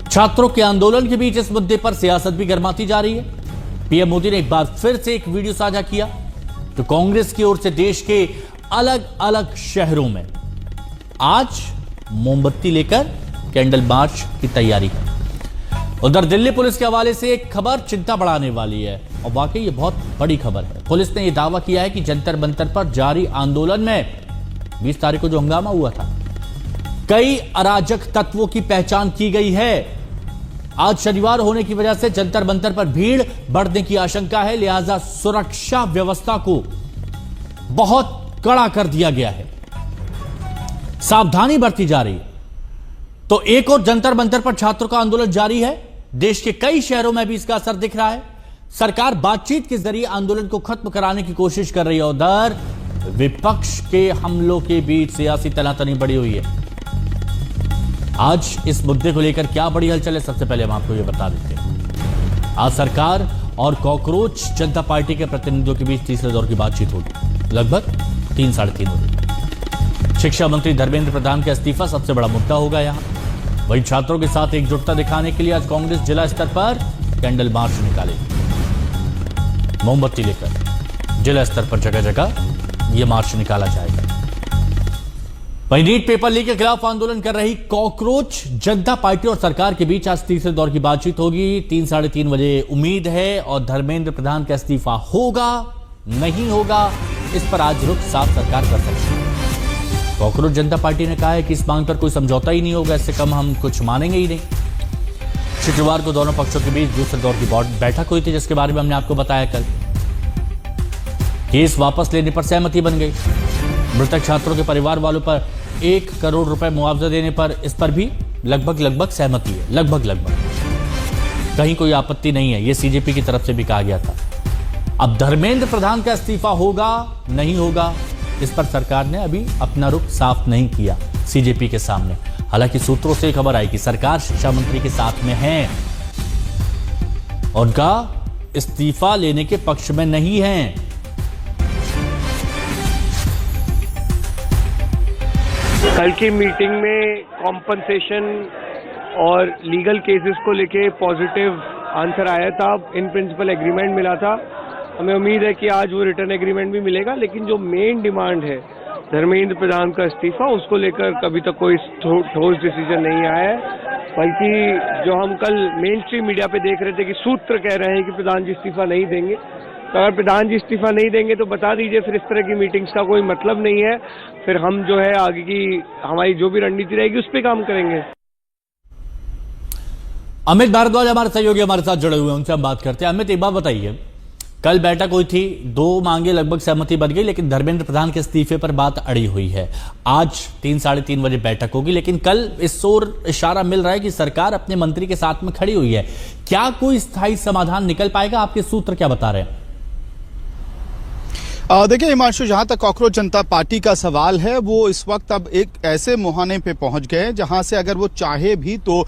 छात्रों के आंदोलन के बीच इस मुद्दे पर सियासत भी गर्माती जा रही है। पीएम मोदी ने एक बार फिर से एक वीडियो साझा किया तो कांग्रेस की ओर से देश के अलग अलग शहरों में आज मोमबत्ती लेकर कैंडल मार्च की तैयारी कर। उधर दिल्ली पुलिस के हवाले से एक खबर चिंता बढ़ाने वाली है और वाकई ये बहुत बड़ी खबर है। पुलिस ने यह दावा किया है कि जंतर मंतर पर जारी आंदोलन में 20 तारीख को जो हंगामा हुआ था, कई अराजक तत्वों की पहचान की गई है। आज शनिवार होने की वजह से जंतर मंतर पर भीड़ बढ़ने की आशंका है, लिहाजा सुरक्षा व्यवस्था को बहुत कड़ा कर दिया गया है, सावधानी बरती जा रही है। तो एक और जंतर मंतर पर छात्रों का आंदोलन जारी है। देश के कई शहरों में भी इसका असर दिख रहा है। सरकार बातचीत के जरिए आंदोलन को खत्म कराने की कोशिश कर रही है। उधर विपक्ष के हमलों के बीच सियासी तनातनी बढ़ी हुई है। आज इस मुद्दे को लेकर क्या बड़ी हलचल है, सबसे पहले हम आपको यह बता देते हैं। आज सरकार और कॉकरोच जनता पार्टी के प्रतिनिधियों के बीच तीसरे दौर की बातचीत होगी, लगभग 3-3:30 बजे। शिक्षा मंत्री धर्मेंद्र प्रधान का इस्तीफा सबसे बड़ा मुद्दा होगा यहां। वहीं छात्रों के साथ एकजुटता दिखाने के लिए आज कांग्रेस जिला स्तर पर कैंडल मार्च निकालेगी। मोमबत्ती लेकर जिला स्तर पर जगह जगह यह मार्च निकाला जाएगा। वहीं नीट पेपर लीक के खिलाफ आंदोलन कर रही कॉकरोच जनता पार्टी और सरकार के बीच आज तीसरे दौर की बातचीत होगी। 3-3:30 बजे उम्मीद है और धर्मेंद्र प्रधान का इस्तीफा होगा नहीं होगा, इस पर आज रुख साफ सरकार कर सकती है। कॉकरोच जनता पार्टी ने कहा है कि इस मांग पर कोई समझौता ही नहीं होगा, इससे कम हम कुछ मानेंगे ही नहीं। शुक्रवार को दोनों पक्षों के बीच दूसरे दौर की बैठक हुई थी, जिसके बारे में हमने आपको बताया कल। केस वापस लेने पर सहमति बन गई। मृतक छात्रों के परिवार वालों पर 1 करोड़ रुपए मुआवजा देने पर इस पर भी लगभग सहमति है। लगभग कहीं कोई आपत्ति नहीं है, यह सीजेपी की तरफ से भी कहा गया था। अब धर्मेंद्र प्रधान का इस्तीफा होगा नहीं होगा, इस पर सरकार ने अभी अपना रुख साफ नहीं किया सीजेपी के सामने। हालांकि सूत्रों से खबर आई कि सरकार शिक्षा मंत्री के साथ में है, उनका इस्तीफा लेने के पक्ष में नहीं है। कल की मीटिंग में कॉम्पनसेशन और लीगल केसेस को लेके पॉजिटिव आंसर आया था, इन प्रिंसिपल एग्रीमेंट मिला था। हमें उम्मीद है कि आज वो रिटर्न एग्रीमेंट भी मिलेगा, लेकिन जो मेन डिमांड है धर्मेंद्र प्रधान का इस्तीफा, उसको लेकर कभी तक कोई ठोस डिसीजन नहीं आया है। बल्कि जो हम कल मेन स्ट्रीम मीडिया पे देख रहे थे कि सूत्र कह रहे हैं कि प्रधान जी इस्तीफा नहीं देंगे, तो अगर प्रधान जी इस्तीफा नहीं देंगे तो बता दीजिए, फिर इस तरह की मीटिंग्स का कोई मतलब नहीं है। फिर हम जो है आगे की हमारी जो भी रणनीति रहेगी उस पर काम करेंगे। अमित भारद्वाज हमारे सहयोगी हमारे साथ जुड़े हुए हैं, उनसे हम बात करते हैं। अमित, एक बात बताइए, कल बैठक हुई थी, 2 मांगे लगभग सहमति बन गई, लेकिन धर्मेंद्र प्रधान के इस्तीफे पर बात अड़ी हुई है। आज 3-3:30 बजे बैठक होगी, लेकिन कल इस ओर इशारा मिल रहा है कि सरकार अपने मंत्री के साथ में खड़ी हुई है। क्या कोई स्थायी समाधान निकल पाएगा? आपके सूत्र क्या बता रहे हैं? देखिए हिमांशु, जहां तक कॉकरोच जनता पार्टी का सवाल है, वो इस वक्त अब एक ऐसे मुहाने पे पहुंच गए जहां से अगर वो चाहे भी तो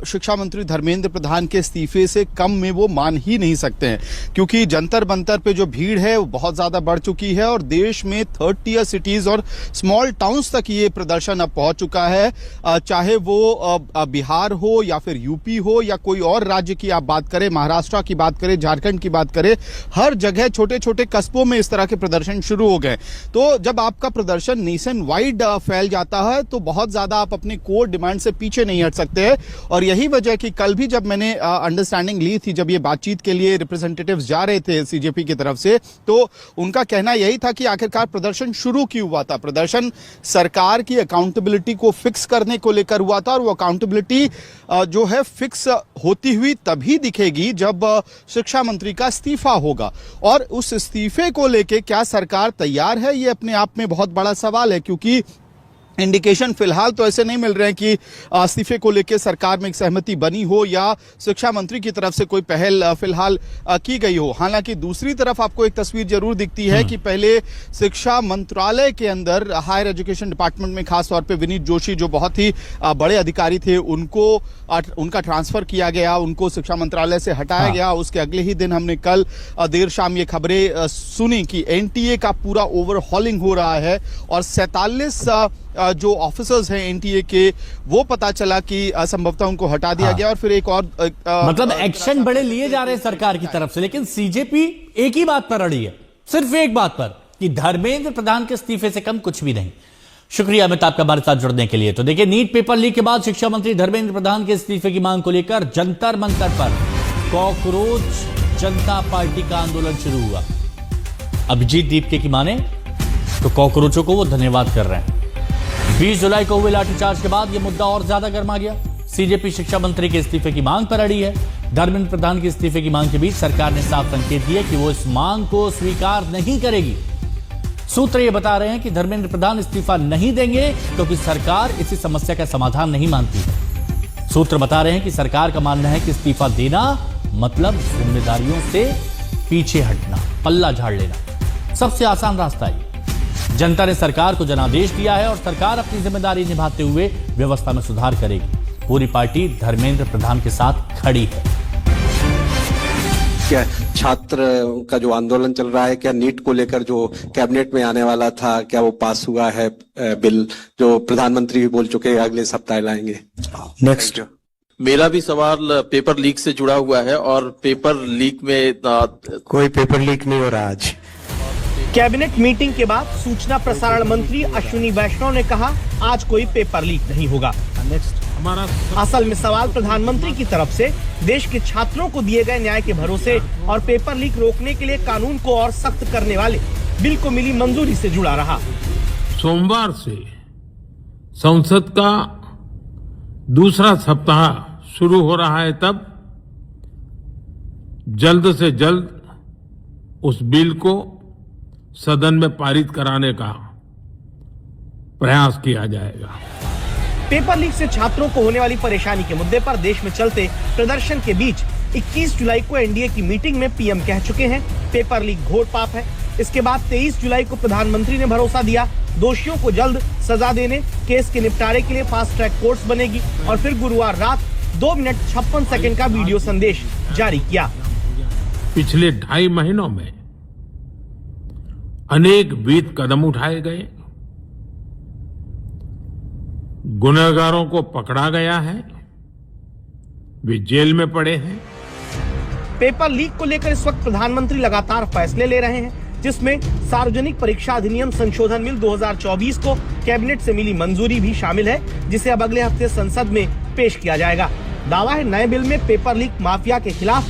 शिक्षा मंत्री धर्मेंद्र प्रधान के इस्तीफे से कम में वो मान ही नहीं सकते हैं, क्योंकि जंतर मंतर पे जो भीड़ है वो बहुत ज्यादा बढ़ चुकी है और देश में 3rd tier सिटीज और स्मॉल टाउन्स तक ये प्रदर्शन अब पहुंच चुका है। चाहे वो बिहार हो या फिर यूपी हो या कोई और राज्य की आप बात करें, महाराष्ट्र की बात करें, झारखंड की बात करें, हर जगह छोटे छोटे कस्बों में इस तरह के प्रदर्शन शुरू हो गए। तो जब आपका प्रदर्शन नेशन वाइड फैल जाता है तो बहुत ज्यादा आप अपने कोर डिमांड से पीछे नहीं हट सकते हैं। और यही वजह कि कल भी जब मैंने अंडरस्टैंडिंग ली थी, जब ये बातचीत के लिए रिप्रेजेंटेटिव्स जा रहे थे सीजेपी की तरफ से, तो उनका कहना यही था कि आखिरकार प्रदर्शन शुरू क्यों हुआ था। प्रदर्शन सरकार की अकाउंटेबिलिटी को फिक्स करने को लेकर हुआ था और वो अकाउंटेबिलिटी जो है फिक्स होती हुई तभी दिखेगी जब शिक्षा मंत्री का इस्तीफा होगा। और उस इस्तीफे को लेकर क्या सरकार तैयार है, ये अपने आप में बहुत बड़ा सवाल है, क्योंकि इंडिकेशन फिलहाल तो ऐसे नहीं मिल रहे हैं कि इस्तीफे को लेकर सरकार में एक सहमति बनी हो या शिक्षा मंत्री की तरफ से कोई पहल फिलहाल की गई हो। हालांकि दूसरी तरफ आपको एक तस्वीर जरूर दिखती है कि पहले शिक्षा मंत्रालय के अंदर हायर एजुकेशन डिपार्टमेंट में खास तौर पे विनीत जोशी, जो बहुत ही बड़े अधिकारी थे, उनका ट्रांसफर किया गया, उनको शिक्षा मंत्रालय से हटाया गया। उसके अगले ही दिन हमने कल देर शाम ये खबरें सुनी कि एनटीए का पूरा ओवरहॉलिंग हो रहा है और 47 जो ऑफिसर्स हैं एनटीए के, वो पता चला कि संभवतः उनको हटा दिया गया। और फिर एक और मतलब एक्शन बड़े लिए जा रहे हैं सरकार की तरफ से, लेकिन सीजेपी एक ही बात पर अड़ी है, सिर्फ एक बात पर, कि धर्मेंद्र प्रधान के इस्तीफे से कम कुछ भी नहीं। शुक्रिया अमित आपका हमारे साथ जुड़ने के लिए। तो देखिए, नीट पेपर लीक के बाद शिक्षा मंत्री धर्मेंद्र प्रधान के इस्तीफे की मांग को लेकर जंतर मंतर पर कॉकरोच जनता पार्टी का आंदोलन शुरू हुआ। अभिजीत दीपके की माने तो कॉकरोचों को वो धन्यवाद कर रहे हैं। 20 जुलाई को हुए लाठीचार्ज के बाद यह मुद्दा और ज्यादा गर्मा गया। सीजेपी शिक्षा मंत्री के इस्तीफे की मांग पर अड़ी है। धर्मेंद्र प्रधान के इस्तीफे की मांग के बीच सरकार ने साफ संकेत दिया कि वो इस मांग को स्वीकार नहीं करेगी। सूत्र ये बता रहे हैं कि धर्मेंद्र प्रधान इस्तीफा नहीं देंगे क्योंकि सरकार इसी समस्या का समाधान नहीं मानती है। सूत्र बता रहे हैं कि सरकार का मानना है कि इस्तीफा देना मतलब जिम्मेदारियों से पीछे हटना, पल्ला झाड़ लेना। सबसे आसान रास्ता है। जनता ने सरकार को जनादेश दिया है और सरकार अपनी जिम्मेदारी निभाते हुए व्यवस्था में सुधार करेगी। पूरी पार्टी धर्मेंद्र प्रधान के साथ खड़ी है। क्या छात्र का जो आंदोलन चल रहा है, क्या नीट को लेकर जो कैबिनेट में आने वाला था, क्या वो पास हुआ है बिल, जो प्रधानमंत्री भी बोल चुके हैं अगले सप्ताह लाएंगे? नेक्स्ट, मेरा भी सवाल पेपर लीक से जुड़ा हुआ है और पेपर लीक में कोई पेपर लीक नहीं हो रहा आज। कैबिनेट मीटिंग के बाद सूचना प्रसारण मंत्री अश्विनी वैष्णव ने कहा, आज कोई पेपर लीक नहीं होगा। असल में सवाल प्रधानमंत्री की तरफ से देश के छात्रों को दिए गए न्याय के भरोसे और पेपर लीक रोकने के लिए कानून को और सख्त करने वाले बिल को मिली मंजूरी से जुड़ा रहा। सोमवार से संसद का दूसरा सप्ताह शुरू हो रहा है, तब जल्द से जल्द उस बिल को सदन में पारित कराने का प्रयास किया जाएगा। पेपर लीक से छात्रों को होने वाली परेशानी के मुद्दे पर देश में चलते प्रदर्शन के बीच 21 जुलाई को एनडीए की मीटिंग में पीएम कह चुके हैं, पेपर लीक घोर पाप है। इसके बाद 23 जुलाई को प्रधानमंत्री ने भरोसा दिया, दोषियों को जल्द सजा देने, केस के निपटारे के लिए फास्ट ट्रैक कोर्ट्स बनेगी। और फिर गुरुवार रात 2 मिनट 56 सेकंड का वीडियो संदेश जारी किया। पिछले 2.5 महीनों में अनेक विध कदम उठाए गए, गुनहगारों को पकड़ा गया है, वे जेल में पड़े हैं। पेपर लीक को लेकर इस वक्त प्रधानमंत्री लगातार फैसले ले रहे हैं, जिसमें सार्वजनिक परीक्षा अधिनियम संशोधन बिल 2024 को कैबिनेट से मिली मंजूरी भी शामिल है, जिसे अब अगले हफ्ते संसद में पेश किया जाएगा। दावा है नए बिल में पेपर लीक माफिया के खिलाफ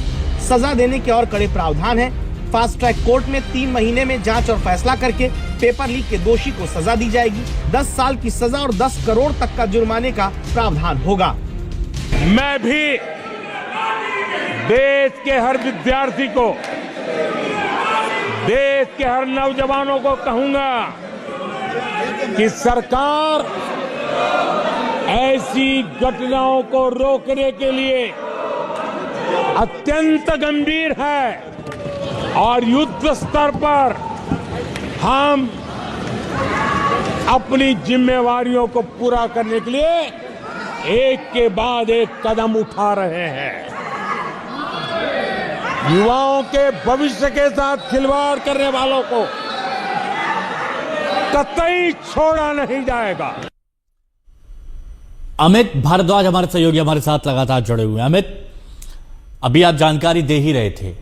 सजा देने के और कड़े प्रावधान है। फास्ट ट्रैक कोर्ट में 3 महीने में जांच और फैसला करके पेपर लीक के दोषी को सजा दी जाएगी। 10 साल की सजा और 10 करोड़ तक का जुर्माने का प्रावधान होगा। मैं भी देश के हर विद्यार्थी को, देश के हर नौजवानों को कहूंगा कि सरकार ऐसी घटनाओं को रोकने के लिए अत्यंत गंभीर है और युद्ध स्तर पर हम अपनी जिम्मेवारियों को पूरा करने के लिए एक के बाद एक कदम उठा रहे हैं। युवाओं के भविष्य के साथ खिलवाड़ करने वालों को कतई छोड़ा नहीं जाएगा। अमित भारद्वाज हमारे सहयोगी हमारे साथ लगातार जुड़े हुए हैं। अमित, अभी आप जानकारी दे ही रहे थे,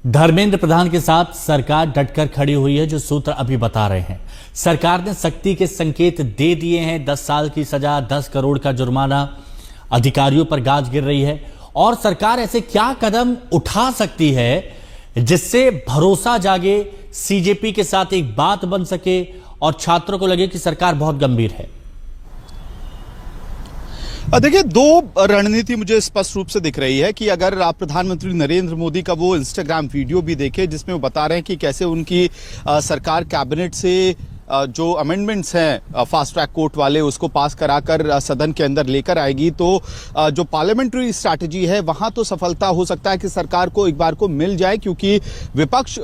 धर्मेंद्र प्रधान के साथ सरकार डटकर खड़ी हुई है, जो सूत्र अभी बता रहे हैं। सरकार ने सख्ती के संकेत दे दिए हैं, 10 साल की सजा, 10 करोड़ का जुर्माना, अधिकारियों पर गाज गिर रही है। और सरकार ऐसे क्या कदम उठा सकती है जिससे भरोसा जागे, सीजेपी के साथ एक बात बन सके और छात्रों को लगे कि सरकार बहुत गंभीर है? देखिए, दो रणनीति मुझे स्पष्ट रूप से दिख रही है कि अगर आप प्रधानमंत्री नरेंद्र मोदी का वो इंस्टाग्राम वीडियो भी देखें जिसमें वो बता रहे हैं कि कैसे उनकी सरकार कैबिनेट से जो अमेंडमेंट्स हैं फास्ट ट्रैक कोर्ट वाले उसको पास कराकर सदन के अंदर लेकर आएगी, तो जो पार्लियामेंट्री स्ट्रैटेजी है वहां तो सफलता हो सकता है कि सरकार को एक बार को मिल जाए, क्योंकि विपक्ष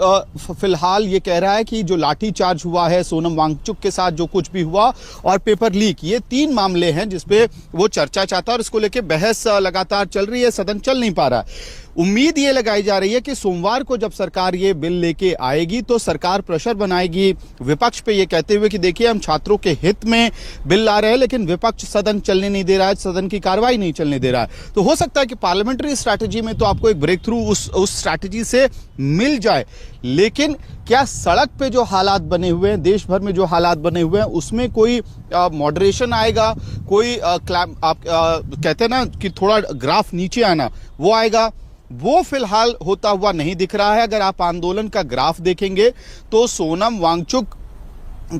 फिलहाल ये कह रहा है कि जो लाठीचार्ज हुआ है सोनम वांगचुक के साथ, जो कुछ भी हुआ, और पेपर लीक, ये 3 मामले हैं जिसपे वो चर्चा चाहता है और इसको लेकर बहस लगातार चल रही है, सदन चल नहीं पा रहा है। उम्मीद ये लगाई जा रही है कि सोमवार को जब सरकार ये बिल लेके आएगी तो सरकार प्रेशर बनाएगी विपक्ष पे, ये कहते हुए कि देखिए हम छात्रों के हित में बिल ला रहे हैं लेकिन विपक्ष सदन चलने नहीं दे रहा है, सदन की कार्रवाई नहीं चलने दे रहा है। तो हो सकता है कि पार्लियामेंट्री स्ट्रैटेजी में तो आपको एक ब्रेक थ्रू उस स्ट्रैटेजी से मिल जाए, लेकिन क्या सड़क पे जो हालात बने हुए हैं, देश भर में जो हालात बने हुए हैं, उसमें कोई मॉडरेशन आएगा, कोई आप कहते हैं ना कि थोड़ा ग्राफ नीचे आना, वो आएगा? वो फिलहाल होता हुआ नहीं दिख रहा है। अगर आप आंदोलन का ग्राफ देखेंगे तो सोनम वांगचुक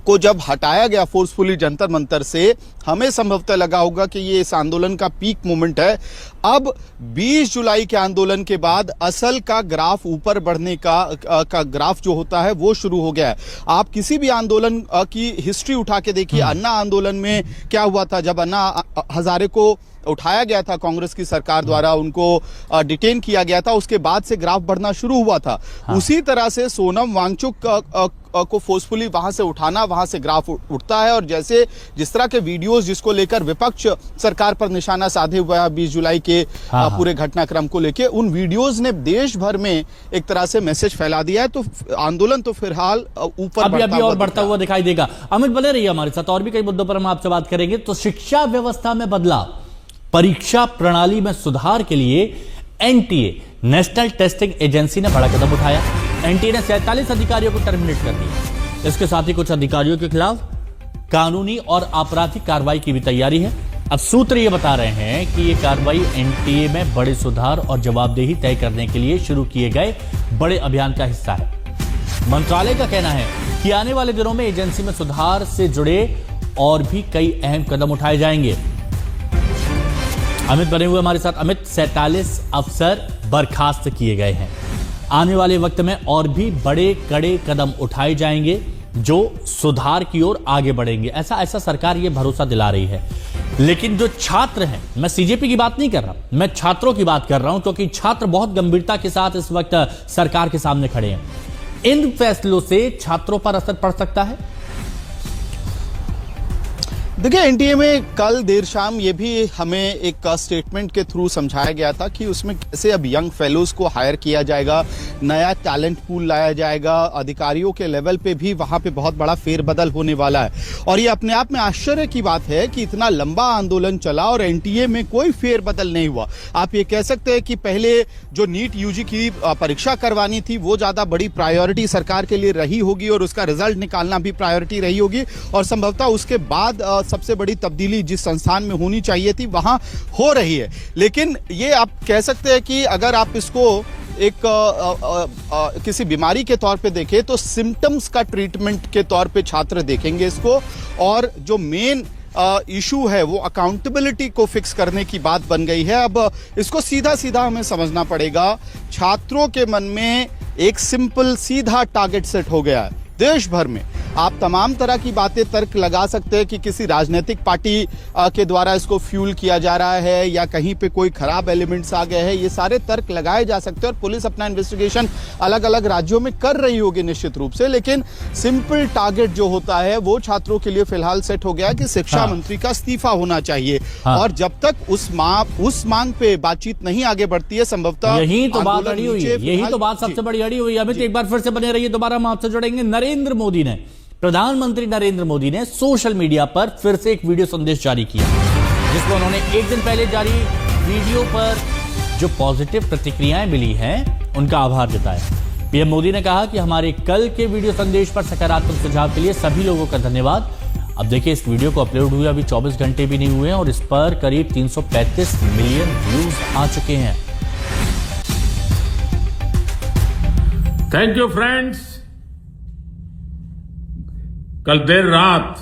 को जब हटाया गया फोर्सफुली जंतर मंतर से, हमें संभवतः लगा होगा कि ये इस आंदोलन का पीक मोमेंट है। अब 20 जुलाई के आंदोलन के बाद असल का ग्राफ ऊपर बढ़ने का ग्राफ जो होता है वो शुरू हो गया है। आप किसी भी आंदोलन की हिस्ट्री उठा के देखिए, अन्ना आंदोलन में क्या हुआ था, जब अन्ना हजारे को उठाया गया था कांग्रेस की सरकार द्वारा, उनको डिटेन किया गया था, उसके बाद से ग्राफ बढ़ना शुरू हुआ था। हाँ। उसी तरह से सोनम वांगचुक को फोर्सफुली वहां से उठाना, वहां से ग्राफ उठता है। और जैसे जिस तरह के वीडियोस जिसको लेकर विपक्ष सरकार पर निशाना साधे हुआ है 20 जुलाई के पूरे घटनाक्रम को लेकर, उन वीडियोस ने देश भर में एक तरह से मैसेज फैला दिया है। तो आंदोलन तो फिलहाल ऊपर अभी और बढ़ता हुआ दिखाई देगा। अमित, बने रहिए हमारे साथ, और भी कई मुद्दों पर हम आपसे बात करेंगे। तो शिक्षा व्यवस्था में बदलाव, परीक्षा प्रणाली में सुधार के लिए एनटीए, नेशनल टेस्टिंग एजेंसी ने बड़ा कदम उठाया। एनटीए ने 47 अधिकारियों को टर्मिनेट कर दिया। इसके साथ ही कुछ अधिकारियों के खिलाफ कानूनी और आपराधिक कार्रवाई की भी तैयारी है। अब सूत्र ये बता रहे हैं कि यह कार्रवाई एनटीए में बड़े सुधार और जवाबदेही तय करने के लिए शुरू किए गए बड़े अभियान का हिस्सा है। मंत्रालय का कहना है कि आने वाले दिनों में एजेंसी में सुधार से जुड़े और भी कई अहम कदम उठाए जाएंगे। अमित बने हुए हमारे साथ। अमित, 47 अफसर बर्खास्त किए गए हैं। आने वाले वक्त में और भी बड़े कड़े कदम उठाए जाएंगे जो सुधार की ओर आगे बढ़ेंगे, ऐसा सरकार ये भरोसा दिला रही है। लेकिन जो छात्र हैं, मैं सीजेपी की बात नहीं कर रहा, मैं छात्रों की बात कर रहा हूं, क्योंकि छात्र बहुत गंभीरता के साथ इस वक्त सरकार के सामने खड़े हैं। इन फैसलों से छात्रों पर असर पड़ सकता है? देखिए, एनटीए में कल देर शाम ये भी हमें एक स्टेटमेंट के थ्रू समझाया गया था कि उसमें कैसे अब यंग फेलोज को हायर किया जाएगा, नया टैलेंट पूल लाया जाएगा, अधिकारियों के लेवल पे भी वहां पे बहुत बड़ा फेरबदल होने वाला है। और ये अपने आप में आश्चर्य की बात है कि इतना लंबा आंदोलन चला और एनटीए में कोई फेरबदल नहीं हुआ। आप ये कह सकते हैं कि पहले जो नीट यूजी की परीक्षा करवानी थी वो ज्यादा बड़ी प्रायोरिटी सरकार के लिए रही होगी और उसका रिजल्ट निकालना भी प्रायोरिटी रही होगी, और संभवतः उसके बाद सबसे बड़ी तब्दीली जिस संस्थान में होनी चाहिए थी वहां हो रही है। लेकिन ये आप कह सकते हैं कि अगर आप इसको एक किसी बीमारी के तौर पे देखें तो सिम्टम्स का ट्रीटमेंट के तौर पे छात्र देखेंगे इसको, और जो मेन इशू है वो अकाउंटेबिलिटी को फिक्स करने की बात बन गई है। अब इसको सीधा सीधा हमें समझना पड़ेगा। छात्रों के मन में एक सिंपल सीधा टारगेट सेट हो गया है देश भर में। आप तमाम तरह की बातें तर्क लगा सकते हैं कि किसी राजनीतिक पार्टी के द्वारा इसको फ्यूल किया जा रहा है या कहीं पे कोई खराब एलिमेंट्स आ गए हैं, ये सारे तर्क लगाए जा सकते हैं और पुलिस अपना इन्वेस्टिगेशन अलग अलग राज्यों में कर रही होगी निश्चित रूप से। लेकिन सिंपल टारगेट जो होता है वो छात्रों के लिए फिलहाल सेट हो गया कि शिक्षा मंत्री का इस्तीफा होना चाहिए। और जब तक उस मांग पे बातचीत नहीं आगे बढ़ती है, संभवतः यही तो बात अड़ी हुई है, यही तो बात सबसे बड़ी अड़ी हुई है। अमित, एक बार फिर से बने रहिए, दोबारा हम आपसे जुड़ेंगे। नरेंद्र मोदी ने, प्रधानमंत्री नरेंद्र मोदी ने सोशल मीडिया पर फिर से एक वीडियो संदेश जारी किया, जिसमें उन्होंने एक दिन पहले जारी वीडियो पर जो पॉजिटिव प्रतिक्रियाएं मिली हैं उनका आभार जताया। पीएम मोदी ने कहा कि हमारे कल के वीडियो संदेश पर सकारात्मक सुझाव के लिए सभी लोगों का धन्यवाद। अब देखिए, इस वीडियो को अपलोड हुए अभी 24 घंटे भी नहीं हुए हैं और इस पर करीब 335 मिलियन व्यूज आ चुके हैं। Thank you friends. कल देर रात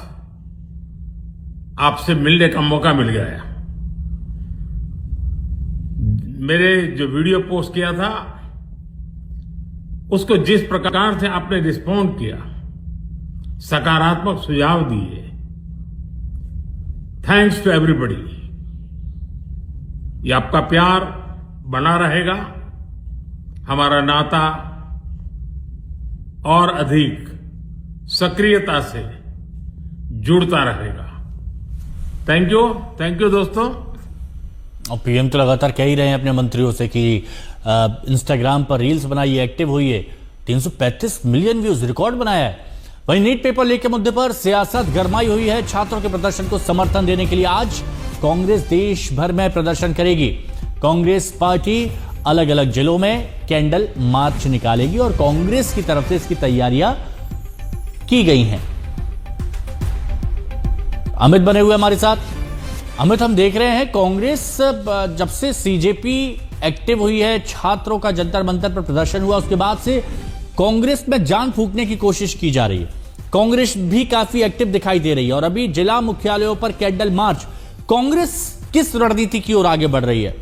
आपसे मिलने का मौका मिल गया। मेरे जो वीडियो पोस्ट किया था उसको जिस प्रकार से आपने रिस्पॉन्ड किया, सकारात्मक सुझाव दिए, थैंक्स टू एवरीबॉडी। ये आपका प्यार बना रहेगा, हमारा नाता और अधिक सक्रियता से जुड़ता रहेगा। थैंक यू दोस्तों। और पीएम तो लगातार कह ही रहे हैं अपने मंत्रियों से कि इंस्टाग्राम पर रील्स बनाइए, एक्टिव होइए। 335 मिलियन व्यूज, रिकॉर्ड बनाया है। वहीं नीट पेपर लीक के मुद्दे पर सियासत गरमाई हुई है। छात्रों के प्रदर्शन को समर्थन देने के लिए आज कांग्रेस देश भर में प्रदर्शन करेगी। कांग्रेस पार्टी अलग अलग जिलों में कैंडल मार्च निकालेगी और कांग्रेस की तरफ से इसकी तैयारियां की गई हैं। अमित बने हुए हमारे साथ। अमित, हम देख रहे हैं कांग्रेस जब से सीजेपी एक्टिव हुई है, छात्रों का जंतर मंतर पर प्रदर्शन हुआ, उसके बाद से कांग्रेस में जान फूंकने की कोशिश की जा रही है। कांग्रेस भी काफी एक्टिव दिखाई दे रही है और अभी जिला मुख्यालयों पर कैंडल मार्च। कांग्रेस किस रणनीति की ओर आगे बढ़ रही है?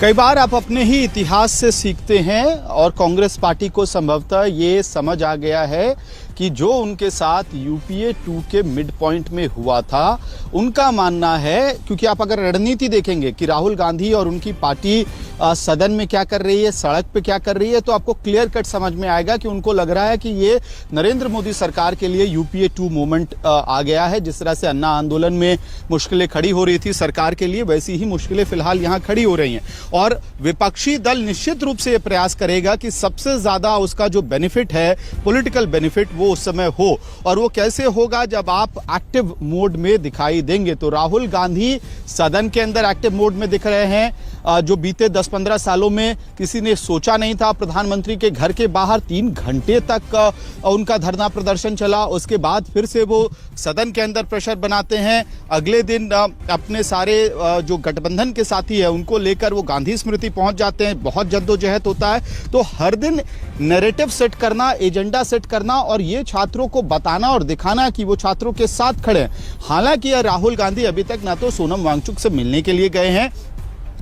कई बार आप अपने ही इतिहास से सीखते हैं और कांग्रेस पार्टी को संभवतः ये समझ आ गया है कि जो उनके साथ यूपीए 2 के मिड पॉइंट में हुआ था, उनका मानना है, क्योंकि आप अगर रणनीति देखेंगे कि राहुल गांधी और उनकी पार्टी सदन में क्या कर रही है, सड़क पे क्या कर रही है, तो आपको क्लियर कट समझ में आएगा कि उनको लग रहा है कि ये नरेंद्र मोदी सरकार के लिए यूपीए 2 मूवमेंट आ गया है। जिस तरह से अन्ना आंदोलन में मुश्किलें खड़ी हो रही थी सरकार के लिए, वैसी ही मुश्किलें फिलहाल यहाँ खड़ी हो रही हैं। और विपक्षी दल निश्चित रूप से ये प्रयास करेगा कि सबसे ज्यादा उसका जो बेनिफिट है, पॉलिटिकल बेनिफिट, वो उस समय हो। और वो कैसे होगा? जब आप एक्टिव मोड में दिखाई देंगे। तो राहुल गांधी सदन के अंदर एक्टिव मोड में दिख रहे हैं, जो बीते 10-15 सालों में किसी ने सोचा नहीं था। प्रधानमंत्री के घर के बाहर 3 घंटे तक उनका धरना प्रदर्शन चला। उसके बाद फिर से वो सदन के अंदर प्रेशर बनाते हैं। अगले दिन अपने सारे जो गठबंधन के साथी है उनको लेकर वो गांधी स्मृति पहुंच जाते हैं। बहुत जद्दोजहद होता है। तो हर दिन नैरेटिव सेट करना, एजेंडा सेट करना और ये छात्रों को बताना और दिखाना कि वो छात्रों के साथ खड़े हैं। हालांकि राहुल गांधी अभी तक ना तो सोनम वांगचुक से मिलने के लिए गए हैं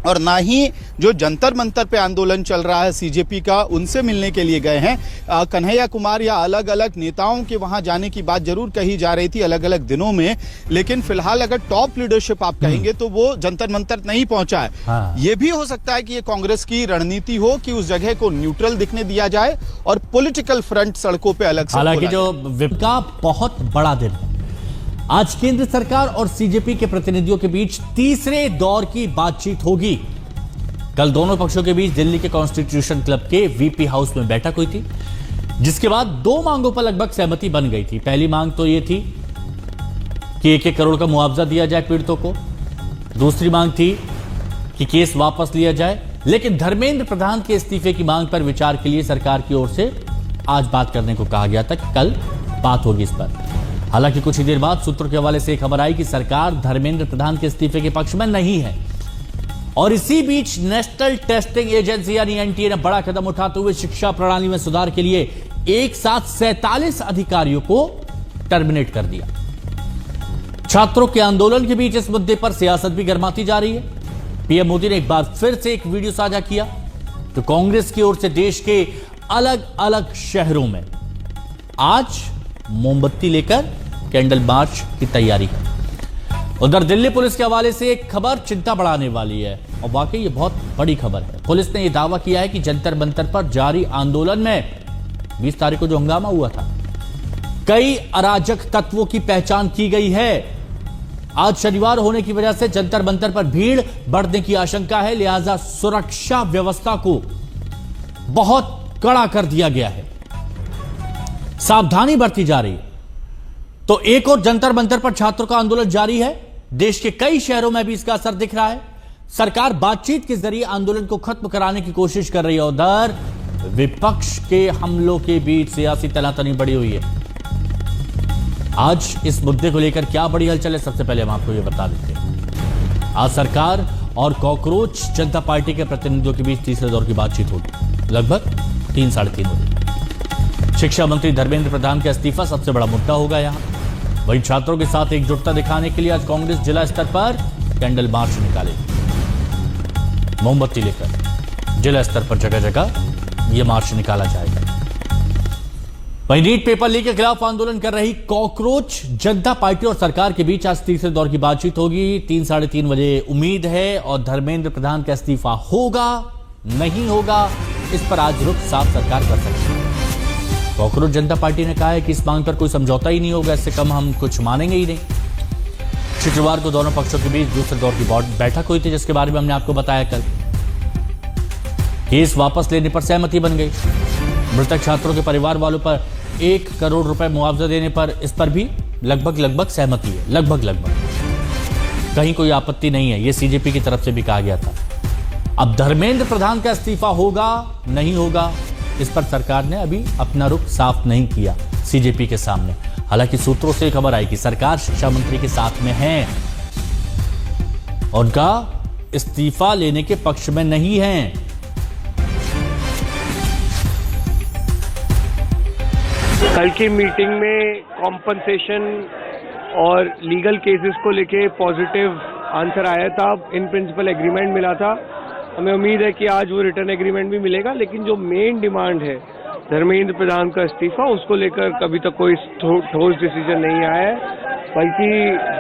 और ना ही जो जंतर मंतर पे आंदोलन चल रहा है सीजेपी का, उनसे मिलने के लिए गए हैं। कन्हैया कुमार या अलग अलग नेताओं के वहां जाने की बात जरूर कही जा रही थी अलग अलग दिनों में, लेकिन फिलहाल अगर टॉप लीडरशिप आप कहेंगे तो वो जंतर मंतर नहीं पहुंचा है। हाँ। ये भी हो सकता है कि ये कांग्रेस की रणनीति हो कि उस जगह को न्यूट्रल दिखने दिया जाए और पॉलिटिकल फ्रंट सड़कों पर अलग से। हालांकि जो विप का बहुत बड़ा दिन है आज, केंद्र सरकार और सीजेपी के प्रतिनिधियों के बीच तीसरे दौर की बातचीत होगी। कल दोनों पक्षों के बीच दिल्ली के कॉन्स्टिट्यूशन क्लब के वीपी हाउस में बैठक हुई थी, जिसके बाद 2 मांगों पर लगभग सहमति बन गई थी। पहली मांग तो यह थी कि 1-1 करोड़ का मुआवजा दिया जाए पीड़ितों को। दूसरी मांग थी कि केस वापस लिया जाए। लेकिन धर्मेंद्र प्रधान के इस्तीफे की मांग पर विचार के लिए सरकार की ओर से आज बात करने को कहा गया था कि कल बात होगी इस पर। हालांकि कुछ ही देर बाद सूत्रों के हवाले से खबर आई कि सरकार धर्मेंद्र प्रधान के इस्तीफे के पक्ष में नहीं है। और इसी बीच नेशनल टेस्टिंग एजेंसी यानी एनटीए ने बड़ा कदम उठाते हुए शिक्षा प्रणाली में सुधार के लिए एक साथ 47 अधिकारियों को टर्मिनेट कर दिया। छात्रों के आंदोलन के बीच इस मुद्दे पर सियासत भी गर्माती जा रही है। पीएम मोदी ने एक बार फिर से एक वीडियो साझा किया तो कांग्रेस की ओर से देश के अलग अलग शहरों में आज मोमबत्ती लेकर कैंडल मार्च की तैयारी है। उधर दिल्ली पुलिस के हवाले से एक खबर चिंता बढ़ाने वाली है और वाकई ये बहुत बड़ी खबर है। पुलिस ने यह दावा किया है कि जंतर मंतर पर जारी आंदोलन में 20 तारीख को जो हंगामा हुआ था, कई अराजक तत्वों की पहचान की गई है। आज शनिवार होने की वजह से जंतर मंतर पर भीड़ बढ़ने की आशंका है, लिहाजा सुरक्षा व्यवस्था को बहुत कड़ा कर दिया गया है, सावधानी बरती जा रही है। तो एक और जंतर मंतर पर छात्रों का आंदोलन जारी है। देश के कई शहरों में भी इसका असर दिख रहा है। सरकार बातचीत के जरिए आंदोलन को खत्म कराने की कोशिश कर रही है। उधर विपक्ष के हमलों के बीच सियासी तनातनी बढ़ी हुई है। आज इस मुद्दे को लेकर क्या बड़ी हलचल है, सबसे पहले हम आपको यह बता देते हैं। आज सरकार और कॉकरोच जनता पार्टी के प्रतिनिधियों के बीच तीसरे दौर की बातचीत होगी, लगभग 3-3:30 बजे। शिक्षा मंत्री धर्मेंद्र प्रधान का इस्तीफा सबसे बड़ा मुद्दा होगा यहां। वहीं छात्रों के साथ एकजुटता दिखाने के लिए आज कांग्रेस जिला स्तर पर कैंडल मार्च निकालेगी। मोमबत्ती लेकर जिला स्तर पर जगह जगह यह मार्च निकाला जाएगा। वहीं नीट पेपर लीक के खिलाफ आंदोलन कर रही कॉकरोच जनता पार्टी और सरकार के बीच आज तीसरे दौर की बातचीत होगी। 3-3:30 बजे उम्मीद है। और धर्मेंद्र प्रधान का इस्तीफा होगा नहीं होगा, इस पर आज रुख साफ सरकार कर सकती है। कॉकरोच जनता पार्टी ने कहा है कि इस मांग पर कोई समझौता ही नहीं होगा, इससे कम हम कुछ मानेंगे ही नहीं। शुक्रवार को दोनों पक्षों के बीच दूसरे दौर की बैठक हुई थी, जिसके बारे में हमने आपको बताया कल। केस वापस लेने पर सहमति बन गई। मृतक छात्रों के परिवार वालों पर 1 करोड़ रुपए मुआवजा देने पर, इस पर भी लगभग सहमति है। लगभग कहीं कोई आपत्ति नहीं है, यह सीजेपी की तरफ से भी कहा गया था। अब धर्मेंद्र प्रधान का इस्तीफा होगा नहीं होगा, इस पर सरकार ने अभी अपना रुख साफ नहीं किया सीजेपी के सामने। हालांकि सूत्रों से खबर आई कि सरकार शिक्षा मंत्री के साथ में है, उनका इस्तीफा लेने के पक्ष में नहीं है। कल की मीटिंग में कॉम्पनसेशन और लीगल केसेस को लेके पॉजिटिव आंसर आया था, इन प्रिंसिपल एग्रीमेंट मिला था। हमें उम्मीद है कि आज वो रिटर्न एग्रीमेंट भी मिलेगा। लेकिन जो मेन डिमांड है धर्मेंद्र प्रधान का इस्तीफा, उसको लेकर कभी तक कोई ठोस डिसीजन नहीं आया है। बल्कि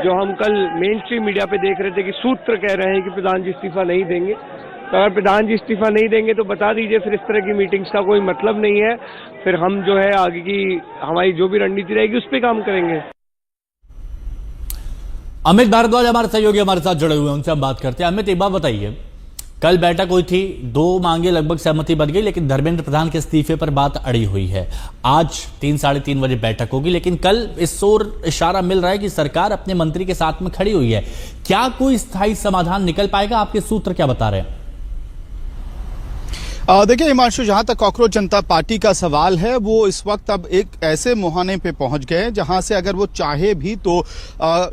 जो हम कल मेन स्ट्रीम मीडिया पे देख रहे थे कि सूत्र कह रहे हैं कि प्रधान जी इस्तीफा नहीं देंगे। तो अगर प्रधान जी इस्तीफा नहीं देंगे तो बता दीजिए, फिर इस तरह की मीटिंग्स का कोई मतलब नहीं है। फिर हम जो है आगे की हमारी जो भी रणनीति रहेगी उस पर काम करेंगे। अमित भारद्वाज हमारे सहयोगी हमारे साथ जुड़े हुए हैं, उनसे हम बात करते हैं। अमित, एक बात बताइए, कल बैठक हुई थी, 2 मांगे लगभग सहमति बन गई, लेकिन धर्मेंद्र प्रधान के इस्तीफे पर बात अड़ी हुई है। आज 3-3:30 बजे बैठक होगी, लेकिन कल इस ओर इशारा मिल रहा है कि सरकार अपने मंत्री के साथ में खड़ी हुई है। क्या कोई स्थायी समाधान निकल पाएगा? आपके सूत्र क्या बता रहे हैं? देखिए हिमांशु, जहां तक कॉकरोच जनता पार्टी का सवाल है, वो इस वक्त अब एक ऐसे मुहाने पे पहुंच गए जहां से अगर वो चाहे भी तो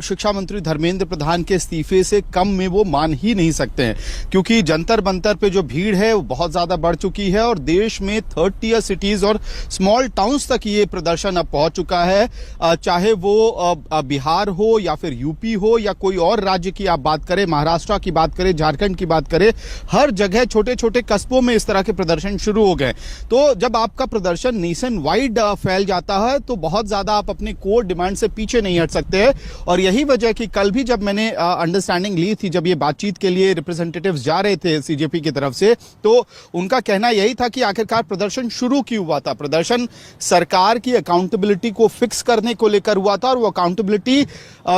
शिक्षा मंत्री धर्मेंद्र प्रधान के इस्तीफे से कम में वो मान ही नहीं सकते हैं, क्योंकि जंतर मंतर पे जो भीड़ है वो बहुत ज्यादा बढ़ चुकी है और देश में 3rd tier सिटीज और स्मॉल टाउन्स तक ये प्रदर्शन अब पहुंच चुका है। चाहे वो बिहार हो या फिर यूपी हो या कोई और राज्य की आप बात करें, महाराष्ट्र की बात करें, झारखंड की बात करें, हर जगह छोटे छोटे कस्बों में इस तरह के प्रदर्शन शुरू हो गए। तो जब आपका प्रदर्शन नेशन वाइड फैल जाता है तो बहुत ज्यादा आप अपने कोर डिमांड से पीछे नहीं हट सकते हैं। और यही वजह कि कल भी जब मैंने अंडरस्टैंडिंग ली थी, जब ये बातचीत के लिए रिप्रेजेंटेटिव्स जा रहे थे सीजेपी की तरफ से, तो उनका कहना यही था कि आखिरकार प्रदर्शन शुरू क्यों हुआ था। प्रदर्शन सरकार की अकाउंटेबिलिटी को फिक्स करने को लेकर हुआ था और वो अकाउंटेबिलिटी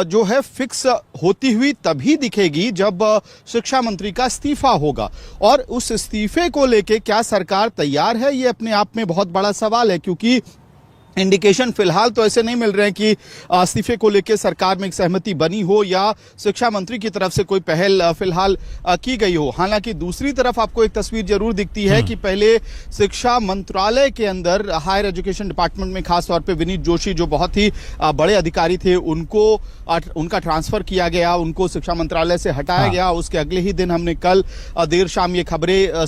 जो है फिक्स होती हुई तभी दिखेगी जब शिक्षा मंत्री का इस्तीफा होगा। और उस इस्तीफे को लेकर क्या सरकार तैयार है, ये अपने आप में बहुत बड़ा सवाल है, क्योंकि इंडिकेशन फिलहाल तो ऐसे नहीं मिल रहे हैं कि इस्तीफे को लेकर सरकार में एक सहमति बनी हो या शिक्षा मंत्री की तरफ से कोई पहल फिलहाल की गई हो। हालांकि दूसरी तरफ आपको एक तस्वीर जरूर दिखती है कि पहले शिक्षा मंत्रालय के अंदर हायर एजुकेशन डिपार्टमेंट में खासतौर पे विनीत जोशी, जो बहुत ही बड़े अधिकारी थे, उनका ट्रांसफर किया गया, उनको शिक्षा मंत्रालय से हटाया गया। उसके अगले ही दिन हमने कल देर शाम ये खबरें